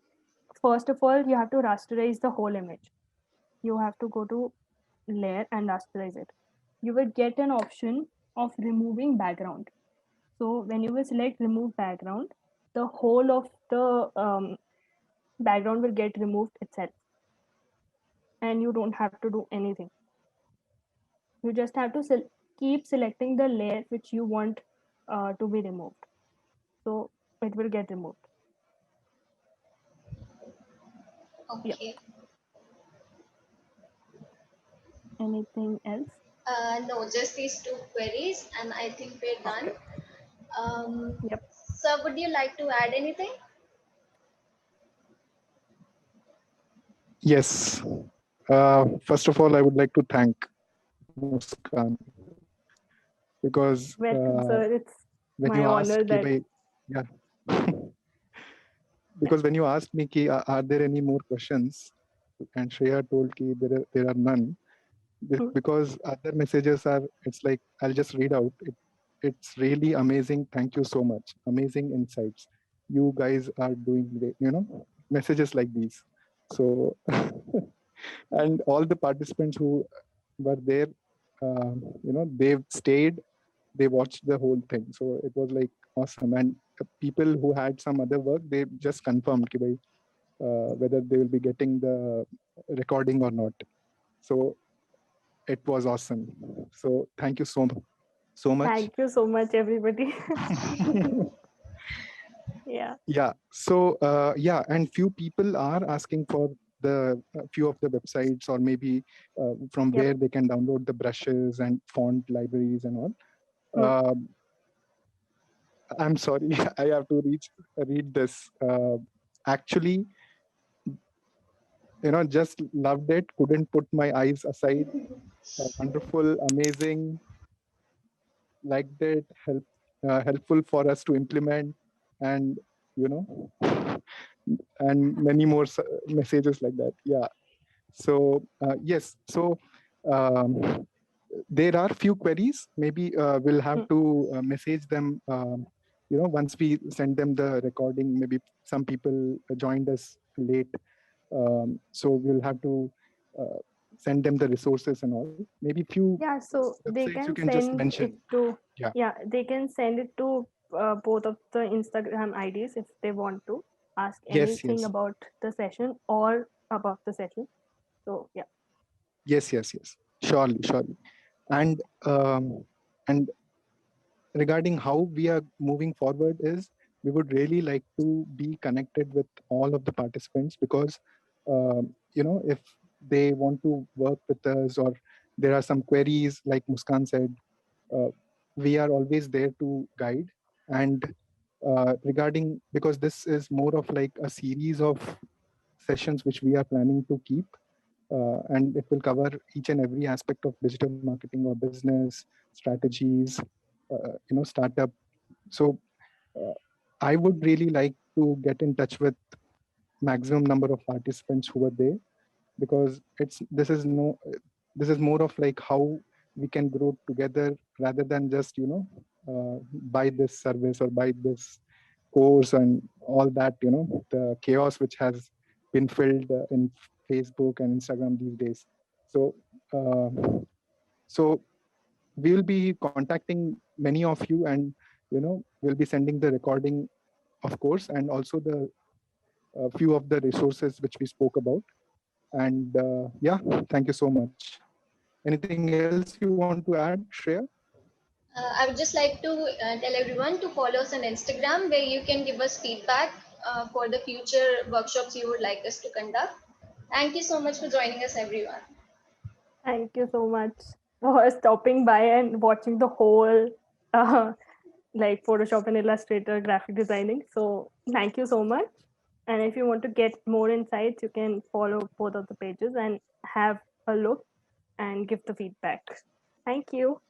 first of all, you have to rasterize the whole image. You have to go to layer and rasterize it. You will get an option of removing background. So when you will select remove background, the whole of the background will get removed itself, and you don't have to do anything. You just have to keep selecting the layer which you want to be removed. So it will get removed. Yeah. Okay. Anything else? No, just these two queries, and I think we're done. Okay. Um, Yep. Sir, would you like to add anything? Yes. First of all, I would like to thank Muskan because Welcome, sir. It's when my you honor asked, that. yeah, because when you asked me, ki, are there any more questions? And Shreya told ki there are none. Because other messages are, it's like, I'll just read out. It's really amazing. Thank you so much. Amazing insights. You guys are doing great, messages like these. So, and all the participants who were there, they've stayed, they watched the whole thing. So it was like awesome. And people who had some other work, they just confirmed ki, bhai, whether they will be getting the recording or not. So it was awesome. So thank you so much. Thank you so much, everybody. Yeah. Yeah. So and few people are asking for the few of the websites, or maybe from Yep. where they can download the brushes and font libraries and all. I'm sorry, I have to read this. Actually, just loved it. Couldn't put my eyes aside. Wonderful, amazing. Liked it. Helpful for us to implement, and and many more messages like that. Yeah. So yes. So there are few queries. Maybe we'll have to message them. Once we send them the recording, maybe some people joined us late, so we'll have to send them the resources and all. Maybe few Yeah, so they websites you can can just send mention. it to, Yeah. they can send it to both of the Instagram IDs if they want to ask Yes. anything Yes. about the session or about the session. So yeah. Yes. Surely. And regarding how we are moving forward is, we would really like to be connected with all of the participants, because if they want to work with us, or there are some queries, like Muskan said, we are always there to guide. And regarding, because this is more of like a series of sessions which we are planning to keep, and it will cover each and every aspect of digital marketing or business strategies, startup. So I would really like to get in touch with maximum number of participants who are there, because this is more of like how we can grow together rather than just buy this service or buy this course and all that, the chaos which has been filled in Facebook and Instagram these days. So uh, so we will be contacting many of you, and we'll be sending the recording, of course, and also the few of the resources which we spoke about. And yeah, thank you so much. Anything else you want to add, Shreya? I would just like to tell everyone to follow us on Instagram, where you can give us feedback for the future workshops you would like us to conduct. Thank you so much for joining us, everyone. Thank you so much for stopping by and watching the whole uh, like Photoshop and Illustrator graphic designing. So thank you so much. And if you want to get more insights, you can follow both of the pages and have a look and give the feedback. Thank you.